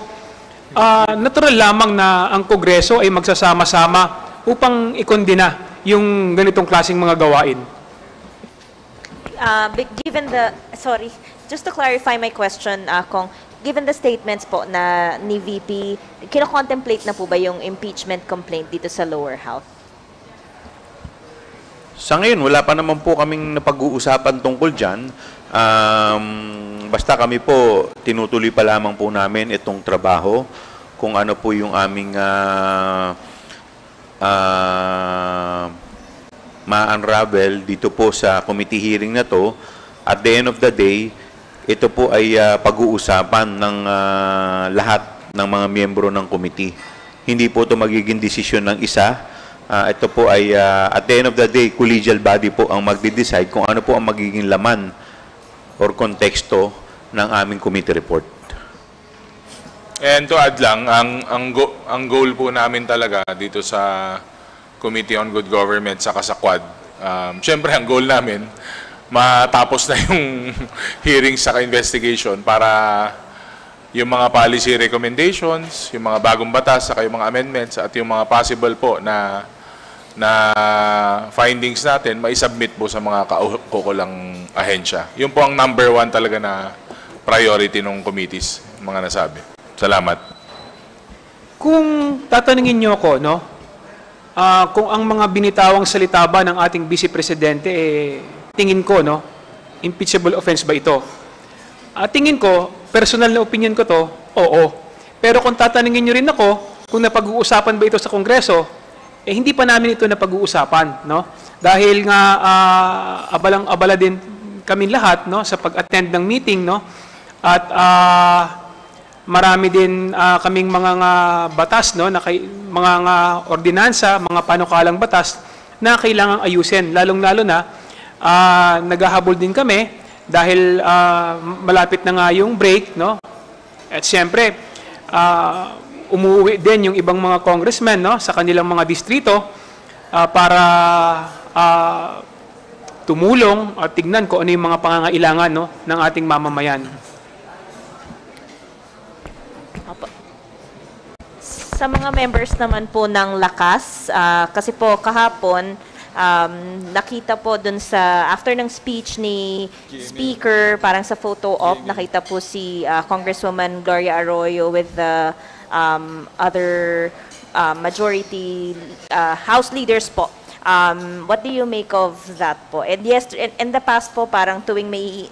natural lamang na ang Kongreso ay magsasama-sama upang ikondena yung ganitong klaseng mga gawain. Sorry, just to clarify my question, Kong, given the statements po na ni VP, kino-contemplate na po ba yung impeachment complaint dito sa lower house? Sa ngayon, wala pa naman po kaming napag-uusapan tungkol dyan. Basta kami po, tinutuloy pa lamang po namin itong trabaho, kung ano po yung aming ma-unravel dito po sa committee hearing na to. At the end of the day, ito po ay pag-uusapan ng lahat ng mga miyembro ng committee. Hindi po ito magiging desisyon ng isa. Ito po ay, at the end of the day, collegial body po ang magde-decide kung ano po ang magiging laman or konteksto ng aming committee report. And to add lang, ang goal po namin talaga dito sa Committee on Good Government sa Quad, syempre ang goal namin, matapos na yung hearings sa investigation para yung mga policy recommendations, yung mga bagong batas, saka yung mga amendments at yung mga possible po na findings natin, maisubmit po sa mga kaukulang ahensya. Yun po ang number 1 talaga na priority ng committees, mga nasabi. Salamat. Kung tatanungin niyo ako, no, kung ang mga binitawang salita ba ng ating Vice Presidente, tingin ko, no, impeachable offense ba ito? Tingin ko, personal na opinion ko to, oo. Pero kung tatanungin niyo rin ako, kung napag-uusapan ba ito sa Kongreso, hindi pa namin ito napag-uusapan, no? Dahil nga abalang-abala din kami lahat, no, sa pag-attend ng meeting, no? At marami din kaming mga batas, no, na mga ordinansa, mga panukalang batas na kailangang ayusin. Lalong-lalo na naghahabol din kami dahil malapit na nga yung break, no? At siyempre, umuwi din yung ibang mga congressmen, no, sa kanilang mga distrito para tumulong at tignan kung ano yung mga pangangailangan, no, ng ating mamamayan. Sa mga members naman po ng Lakas, kasi po kahapon, nakita po dun sa, after ng speech ni Speaker, parang sa photo op, nakita po si Congresswoman Gloria Arroyo with the other majority House leaders po. What do you make of that po? And yes, in the past po, parang tuwing may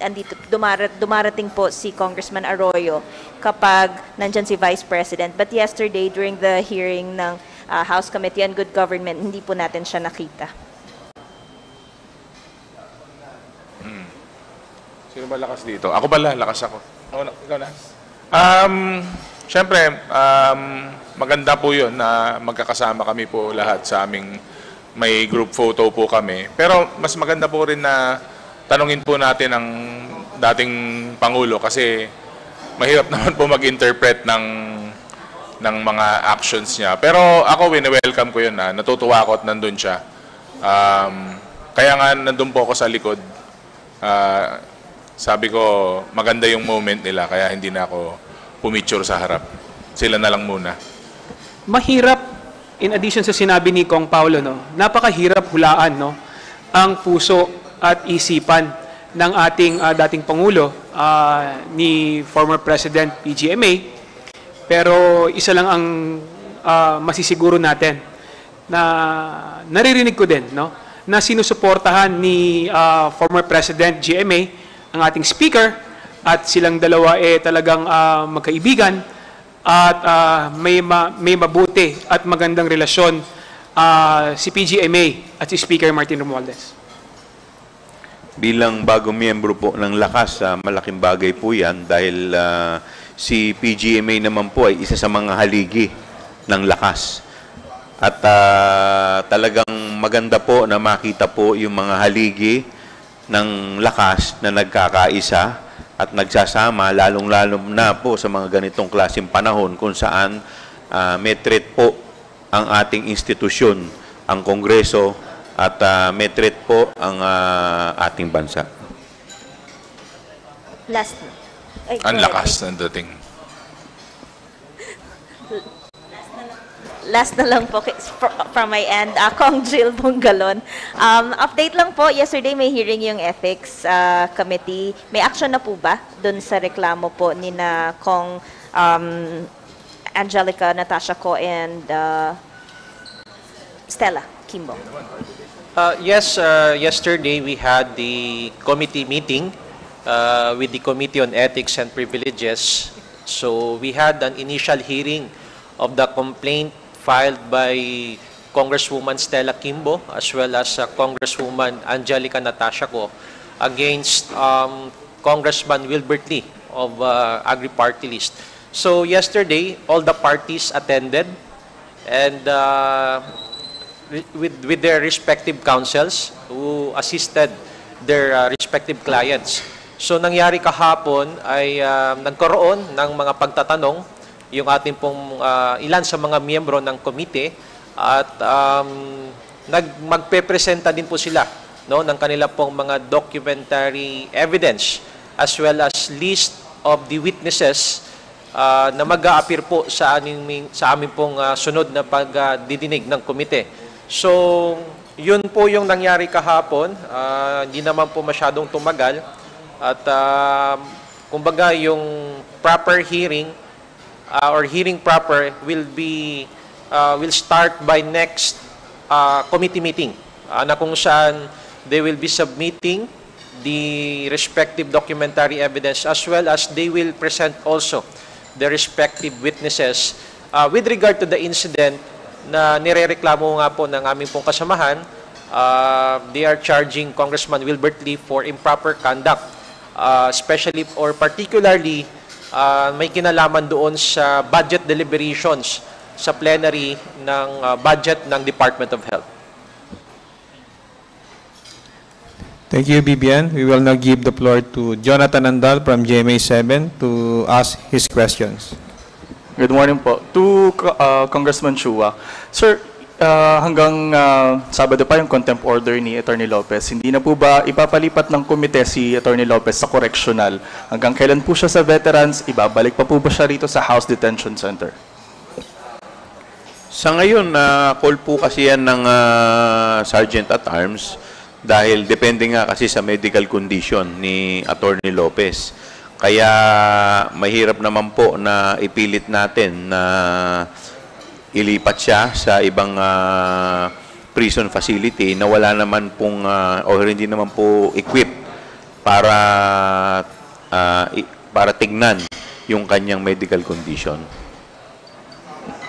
dumarating po si Congressman Arroyo kapag nandyan si Vice President. But yesterday, during the hearing ng House Committee on Good Government, hindi po natin siya nakita. Sino ba lakas dito? Ako pala, lakas ako. Ikaw na. Siyempre, maganda po yun na magkakasama kami po lahat sa aming may group photo po kami. Pero mas maganda po rin na tanungin po natin ang dating Pangulo kasi mahirap naman po mag-interpret ng mga actions niya. Pero ako, wini-welcome ko yun. Natutuwa ako at nandun siya. Kaya nga nandun po ako sa likod. Sabi ko, maganda yung moment nila kaya hindi na ako pumicture sa harap. Sila na lang muna. Mahirap, in addition sa sinabi ni Kong Paulo, no, napakahirap hulaan, no, ang puso at isipan ng ating dating Pangulo, ni former President PGMA. Pero isa lang ang masisiguro natin na naririnig ko din, no, na sinusuportahan ni former President GMA ang ating speaker at silang dalawa talagang magkaibigan at may mabuti at magandang relasyon si PGMA at si Speaker Martin Romualdez. Bilang bagong miyembro po ng Lakas, malaking bagay po yan dahil si PGMA naman po ay isa sa mga haligi ng Lakas. At talagang maganda po na makita po yung mga haligi ng Lakas na nagkakaisa at nagsasama, lalong-lalo na po sa mga ganitong klaseng panahon kung saan may threat po ang ating institusyon, ang Kongreso, at may threat po ang ating bansa. Last. Ang lakas ng dating. Last na lang po from my end, Kong Jill Bungalon. Update lang po, yesterday may hearing yung Ethics Committee. May action na po ba dun sa reklamo po ni na Kong Angelica Natasha Co and Stella Kimbo? Yes, yesterday we had the committee meeting with the Committee on Ethics and Privileges. So we had an initial hearing of the complaint filed by Congresswoman Stella Kimbo as well as Congresswoman Angelica Natasha Co against Congressman Wilbert Lee of Agri-Party List. So yesterday, all the parties attended and with their respective counsels who assisted their respective clients. So nangyari kahapon ay nagkaroon ng mga pagtatanong yung ating pong ilan sa mga miyembro ng komite at magpepresenta din po sila, no, ng kanila pong mga documentary evidence as well as list of the witnesses na mag-a-appear po sa amin pong sunod na pagdidinig ng komite. So, yun po yung nangyari kahapon. Hindi naman po masyadong tumagal at kumbaga yung proper hearing or hearing proper will start by next committee meeting na kung saan they will be submitting the respective documentary evidence as well as they will present also the respective witnesses with regard to the incident na nirereklamo nga po ng aming pong kasamahan. They are charging Congressman Wilbert Lee for improper conduct, especially or particularly may kinalaman doon sa budget deliberations sa plenary ng budget ng Department of Health. Thank you, Bibian. We will now give the floor to Jonathan Andal from GMA7 to ask his questions. Good morning po. To Congressman Chua. Sir, hanggang Sabado pa yung contempt order ni Attorney Lopez. Hindi na po ba ipapalipat ng komite si Attorney Lopez sa correctional? Hanggang kailan po siya sa veterans? Ibabalik pa po ba siya rito sa House Detention Center? Sa ngayon, call po kasi yan ng Sergeant at Arms dahil depende nga kasi sa medical condition ni Attorney Lopez. Kaya mahirap naman po na ipilit natin na ilipat siya sa ibang prison facility na wala naman pong o hindi naman po equipped para tignan yung kanyang medical condition.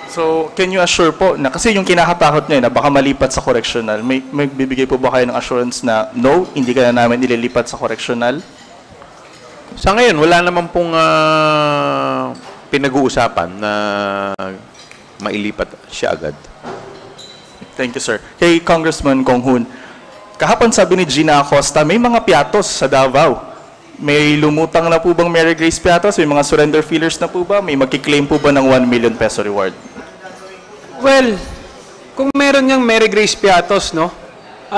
So, can you assure po na kasi yung kinakatakot niya na baka malipat sa correctional, may bibigay po ba kayo ng assurance na no, hindi ka na namin ililipat sa correctional? Sa ngayon, wala naman pong pinag-uusapan na mailipat siya agad. Thank you, sir. Kay Congressman Kong Hoon, kahapon sabi ni Gina Acosta, may mga piatos sa Davao May lumutang na po bang Mary Grace Piatos? May mga surrender feelers na po ba? May magkiklaim po ba ng 1 million peso reward? Well, kung meron niyang Mary Grace Piatos, no?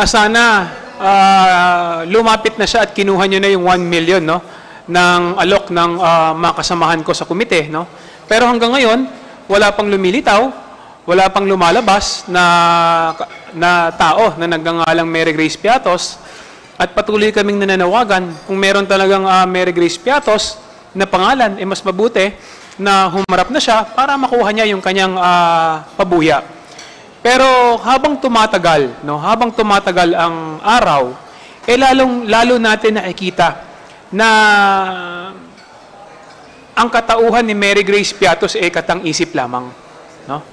Sana lumapit na siya at kinuha niyo na yung 1 million, no? Ng alok ng mga kasamahan ko sa komite, no? Pero hanggang ngayon, wala pang lumilitaw, wala pang lumalabas na tao na nagngangalang Mary Grace Piatos. At patuloy kaming nananawagan, kung meron talagang Mary Grace Piatos na pangalan, mas mabuti na humarap na siya para makuha niya yung kanyang pabuya. Pero habang tumatagal, no, habang tumatagal ang araw, lalo natin nakikita na ang katauhan ni Mary Grace Piatos katang-isip lamang, no?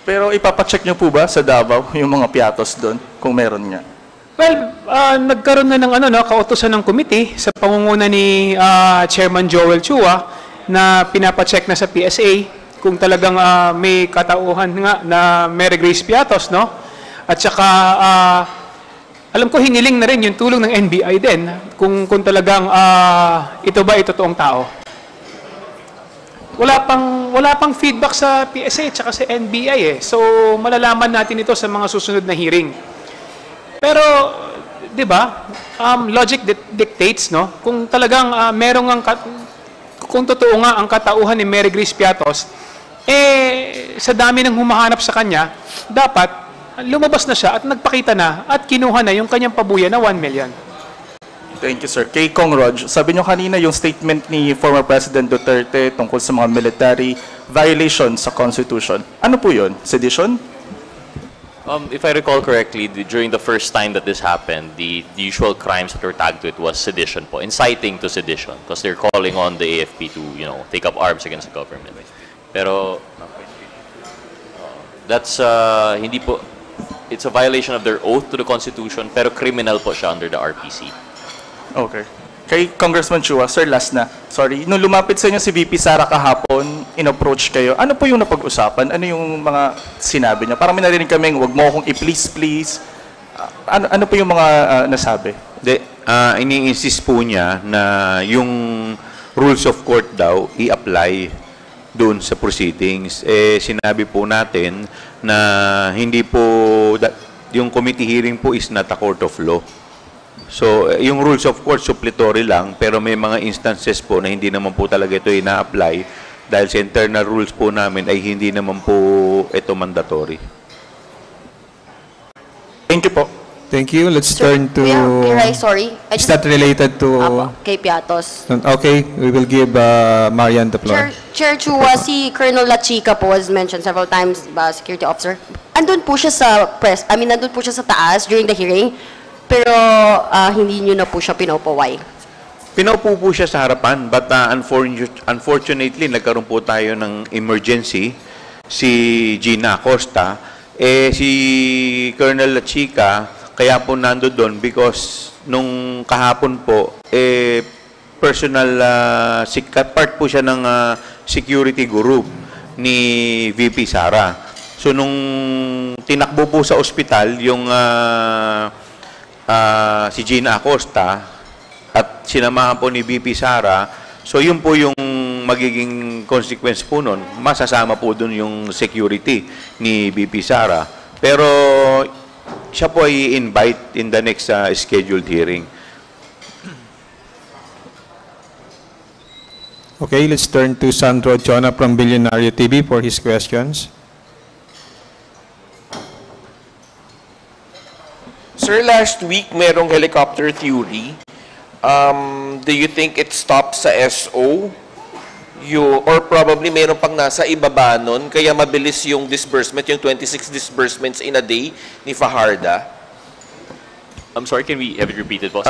Pero ipapacheck niyo po ba sa Davao yung mga Piatos doon, kung meron nga? Well, nagkaroon na ng kautusan ng committee sa pangunguna ni Chairman Joel Chua na pinapacheck na sa PSA kung talagang may katauhan nga na Mary Grace Piatos, no? At saka alam ko hiniling na rin yung tulong ng NBI din kung talagang ito ba totoong tao. Wala pang feedback sa PSA at saka sa NBI So malalaman natin ito sa mga susunod na hearing. Pero, di ba, logic dictates, no? Kung talagang kung totoo nga ang katauhan ni Mary Grace Piatos, sa dami ng humahanap sa kanya, dapat lumabas na siya at nagpakita na at kinuha na yung kanyang pabuya na 1 million. Thank you, sir. Kay Kong Rog, sabi nyo kanina yung statement ni former President Duterte tungkol sa mga military violations sa Constitution. Ano po yun? Sedition? If I recall correctly, during the first time that this happened, the usual crimes that were tagged to it was sedition po, inciting to sedition, because they're calling on the AFP to, take up arms against the government. Pero that's hindi po, it's a violation of their oath to the Constitution, pero criminal po siya under the RPC. Okay. Kay Congressman Chua, sir, last na. Sorry, nung lumapit sa inyo si VP Sara kahapon, in-approach kayo, ano po yung napag-usapan? Ano yung mga sinabi niya? Parang may narinig kaming, wag mo akong i-please. Ano po yung mga nasabi? Ini-insist po niya na yung rules of court daw i-apply doon sa proceedings. Sinabi po natin na hindi po, yung committee hearing po is not a court of law. So, yung rules of court, suppletory lang, pero may mga instances po na hindi naman po talaga ito ina-apply dahil sa internal rules po namin ay hindi naman po ito mandatory. Thank you po. Thank you. Let's turn to... Sorry. Is that related to... Kay Piatos. Okay, we will give Marian the floor. Chair Chua, si Colonel La Chica po was mentioned several times, security officer. Andun po siya sa nandun po siya sa taas during the hearing. Pero hindi nyo na po siya pinopaway. Pinaupo po siya sa harapan, but unfortunately, nagkaroon po tayo ng emergency. Si Gina Acosta, si Colonel La Chica, kaya po nando doon because nung kahapon po, personal, part po siya ng security group ni VP Sara. So nung tinakbo po sa ospital, yung si Gina Acosta at sinamahan po ni VP Sara, so yun po yung magiging consequence po nun. Masasama po dun yung security ni VP Sara. Pero siya po ay invite in the next scheduled hearing. Okay, let's turn to Sandro Chona from Billionario TV for his questions. Sir, last week merong helicopter theory. Do you think it stops sa SO? Or probably meron pang nasa ibaba nun, kaya mabilis yung disbursement, yung 26 disbursements in a day ni Fajarda? I'm sorry, can we have it repeated po?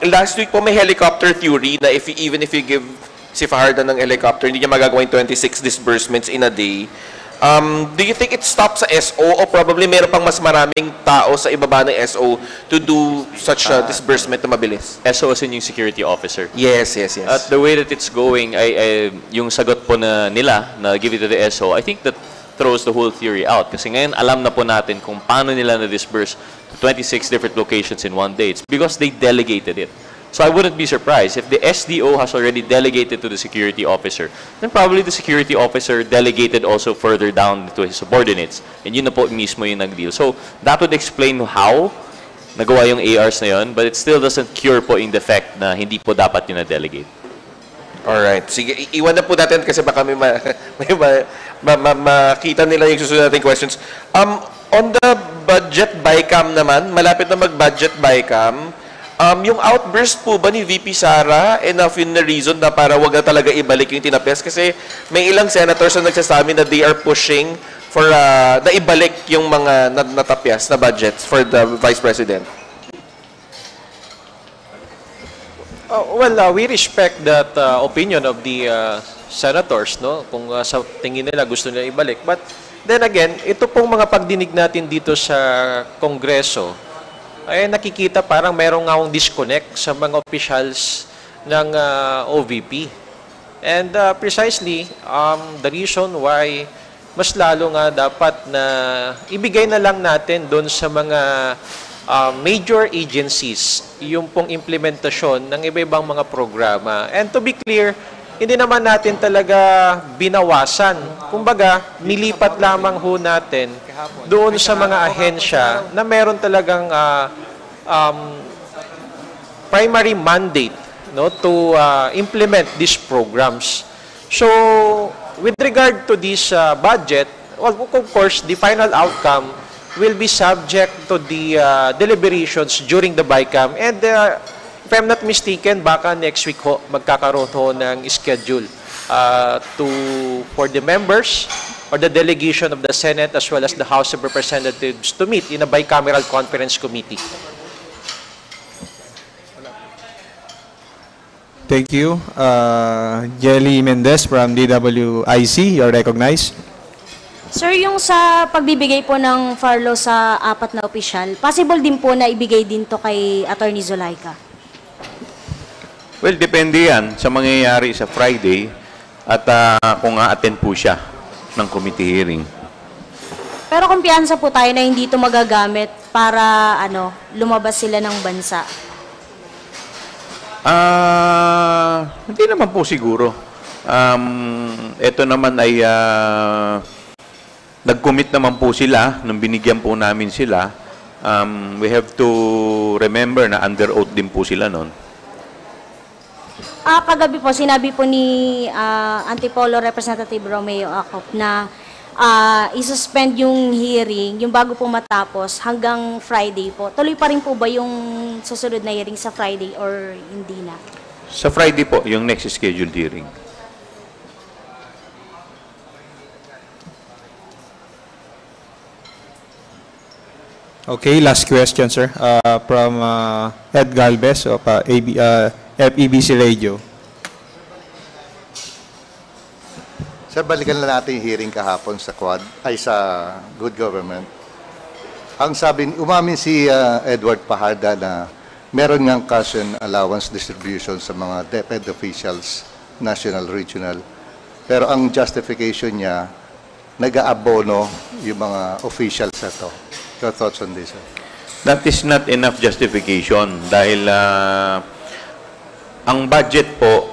Last week po may helicopter theory na even if you give si Fajarda ng helicopter, hindi niya magagawa yung 26 disbursements in a day. Do you think it stops sa SO o probably meron pang mas maraming tao sa ibaba ng SO to do such a disbursement na mabilis? SO as in yung security officer? Yes. At the way that it's going, yung sagot po na nila, na give it to the SO, I think that throws the whole theory out. Kasi ngayon, alam na po natin kung paano nila na-disburse to 26 different locations in one day. It's because they delegated it. So I wouldn't be surprised if the SDO has already delegated to the security officer. Then probably the security officer delegated also further down to his subordinates. And yun na po mismo yung nag-deal. So that would explain how nagawa yung ARs na yun, but it still doesn't cure po yung defect na hindi po dapat yun na-delegate. Alright. Sige, iwan na po natin kasi baka may makita nila yung susunod nating questions. On the budget BICAM naman, malapit na mag-budget BICAM, yung outburst po ba ni VP Sara enough in the reason na para wag na talaga ibalik yung tinapyas? Kasi may ilang senators na nagsasabi na they are pushing for na ibalik yung mga natapyas na budgets for the Vice President. We respect that opinion of the senators, no? Kung sa tingin nila gusto nila ibalik. But then again, ito pong mga pagdinig natin dito sa Kongreso, ay nakikita parang merong ngawang disconnect sa mga officials ng OVP. And precisely, the reason why mas lalo nga dapat na ibigay na lang natin doon sa mga major agencies yung pong implementasyon ng iba-ibang mga programa. And to be clear, hindi naman natin talaga binawasan. Kumbaga, nilipat lamang ho natin doon sa mga ahensya na meron talagang primary mandate, no, to implement these programs. So, with regard to this budget, well, of course, the final outcome will be subject to the deliberations during the BICAM. And if I'm not mistaken, baka next week ho, magkakaroon ho ng schedule for the members or the delegation of the Senate as well as the House of Representatives to meet in a bicameral conference committee. Thank you. Jelly Mendez from DWIC, you're recognized. Sir, yung sa pagbibigay po ng furlough sa 4 na opisyal, possible din po na ibigay din to kay Attorney Zulaika? Well, depende yan sa mangyayari sa Friday at kung a-attend po siya ng committee hearing. Pero kumpiyansa po tayo na hindi ito magagamit para lumabas sila ng bansa. Hindi naman po siguro. Ito naman ay nag-commit naman po sila nung binigyan po namin sila. We have to remember na under oath din po sila noon. Kagabi po, sinabi po ni Antipolo Representative Romeo Acop na isuspend yung hearing, yung bago po matapos, hanggang Friday po. Tuloy pa rin po ba yung susunod na hearing sa Friday or hindi na? Sa Friday po, yung next scheduled hearing. Okay, last question, sir. From Ed Galvez of FEBC Radio. Sir, balikan lang natin yung hearing kahapon sa sa Good Government. Ang sabi, umamin si Edward Pajarda na meron ngang cash and allowance distribution sa mga DepEd officials, national, regional. Pero ang justification niya, nag-aabono yung mga officials na to. Your thoughts on this, sir? That is not enough justification dahil ang budget po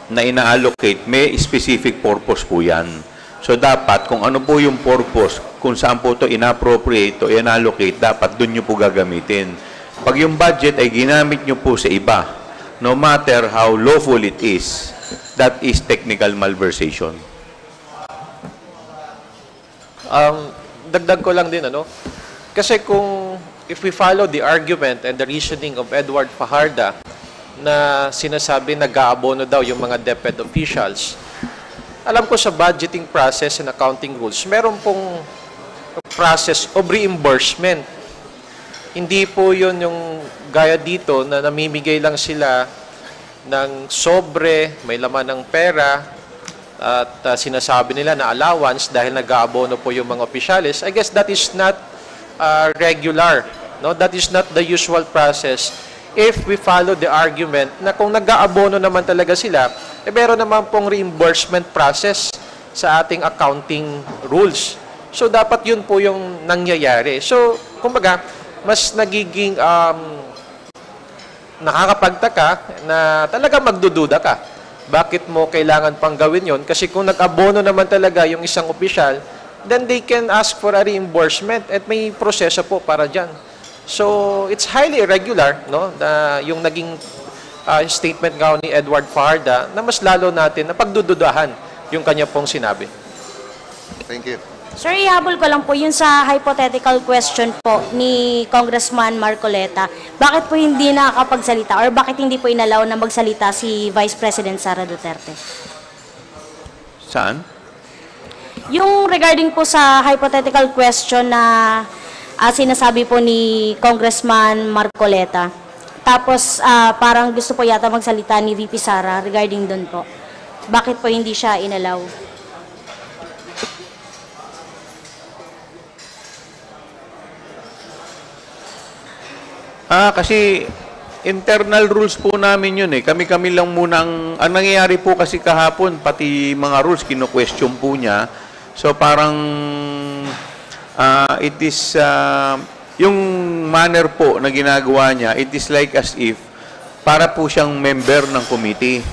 na ina-allocate, may specific purpose po yan. So dapat, kung ano po yung purpose, kung saan po ito inappropriate o in-allocate, dapat doon nyo po gagamitin. Pag yung budget ay ginamit nyo po sa iba, no matter how lawful it is, that is technical malversation. Dagdag ko lang din, kasi if we follow the argument and the reasoning of Edward Pajarda na sinasabi nag-aabono daw yung mga DepEd officials, alam ko sa budgeting process and accounting rules, meron pong process of reimbursement. Hindi po yun yung gaya dito na namimigay lang sila ng sobre, may laman ng pera, at sinasabi nila na allowance dahil nag-aabono po yung mga opisyalis. I guess that is not regular. No? That is not the usual process. If we follow the argument na kung nag-aabono naman talaga sila, meron naman pong reimbursement process sa ating accounting rules. So dapat yun po yung nangyayari. So, kumbaga, mas nagiging nakakapagtaka na talaga magdududa ka. Bakit mo kailangan pang gawin yon? Kasi kung nag-abono naman talaga yung isang opisyal, then they can ask for a reimbursement at may proseso po para dyan. So, it's highly irregular, no? Yung naging statement nga ni Edward Fajarda na mas lalo natin na pagdududahan yung kanya pong sinabi. Thank you. Sir, ihabol ko lang po yun sa hypothetical question po ni Congressman Marcoleta. Bakit po hindi nakakapagsalita or bakit hindi po inalaw na magsalita si Vice President Sara Duterte? Saan? Yung regarding po sa hypothetical question na sinasabi po ni Congressman Marcoleta. Tapos parang gusto po yata magsalita ni VP Sara regarding doon po. Bakit po hindi siya inalaw? Kasi internal rules po namin yun eh. Kami-kami lang muna ang nangyayari po kasi kahapon, pati mga rules, kino-question po niya. So parang it is, yung manner po na ginagawa niya, it is like as if para po siyang member ng committee.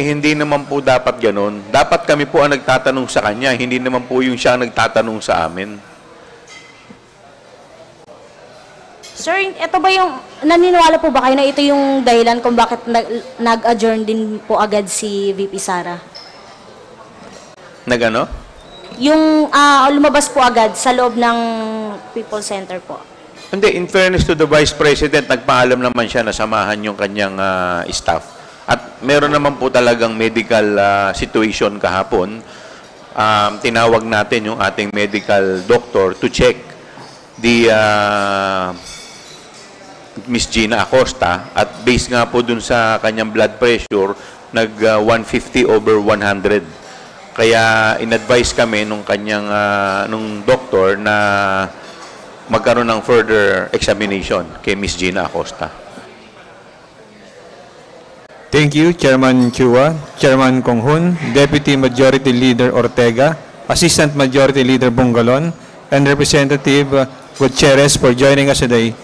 Hindi naman po dapat ganun. Dapat kami po ang nagtatanong sa kanya, hindi naman po yung siya ang nagtatanong sa amin. Sir, ito ba yung, naniniwala po ba kayo na ito yung dahilan kung bakit nag-adjourn din po agad si VP Sara? Nag-ano? Yung lumabas po agad sa loob ng People Center po. Hindi, in fairness to the Vice President, nagpaalam naman siya na samahan yung kanyang staff. At meron naman po talagang medical situation kahapon. Tinawag natin yung ating medical doctor to check the Miss Gina Acosta at based nga po dun sa kanyang blood pressure, nag 150 over 100. Kaya in-advise kami nung kanyang nung doktor na magkaroon ng further examination kay Miss Gina Acosta. Thank you, Chairman Chua, Chairman Conghun, Deputy Majority Leader Ortega, Assistant Majority Leader Bungalon, and Representative Gutierrez for joining us today.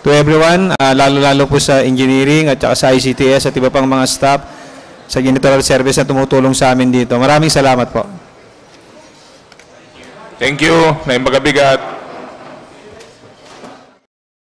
To everyone, lalo-lalo po sa engineering at saka sa ICTS at iba pang mga staff sa janitorial service na tumutulong sa amin dito. Maraming salamat po. Thank you. May magabigat.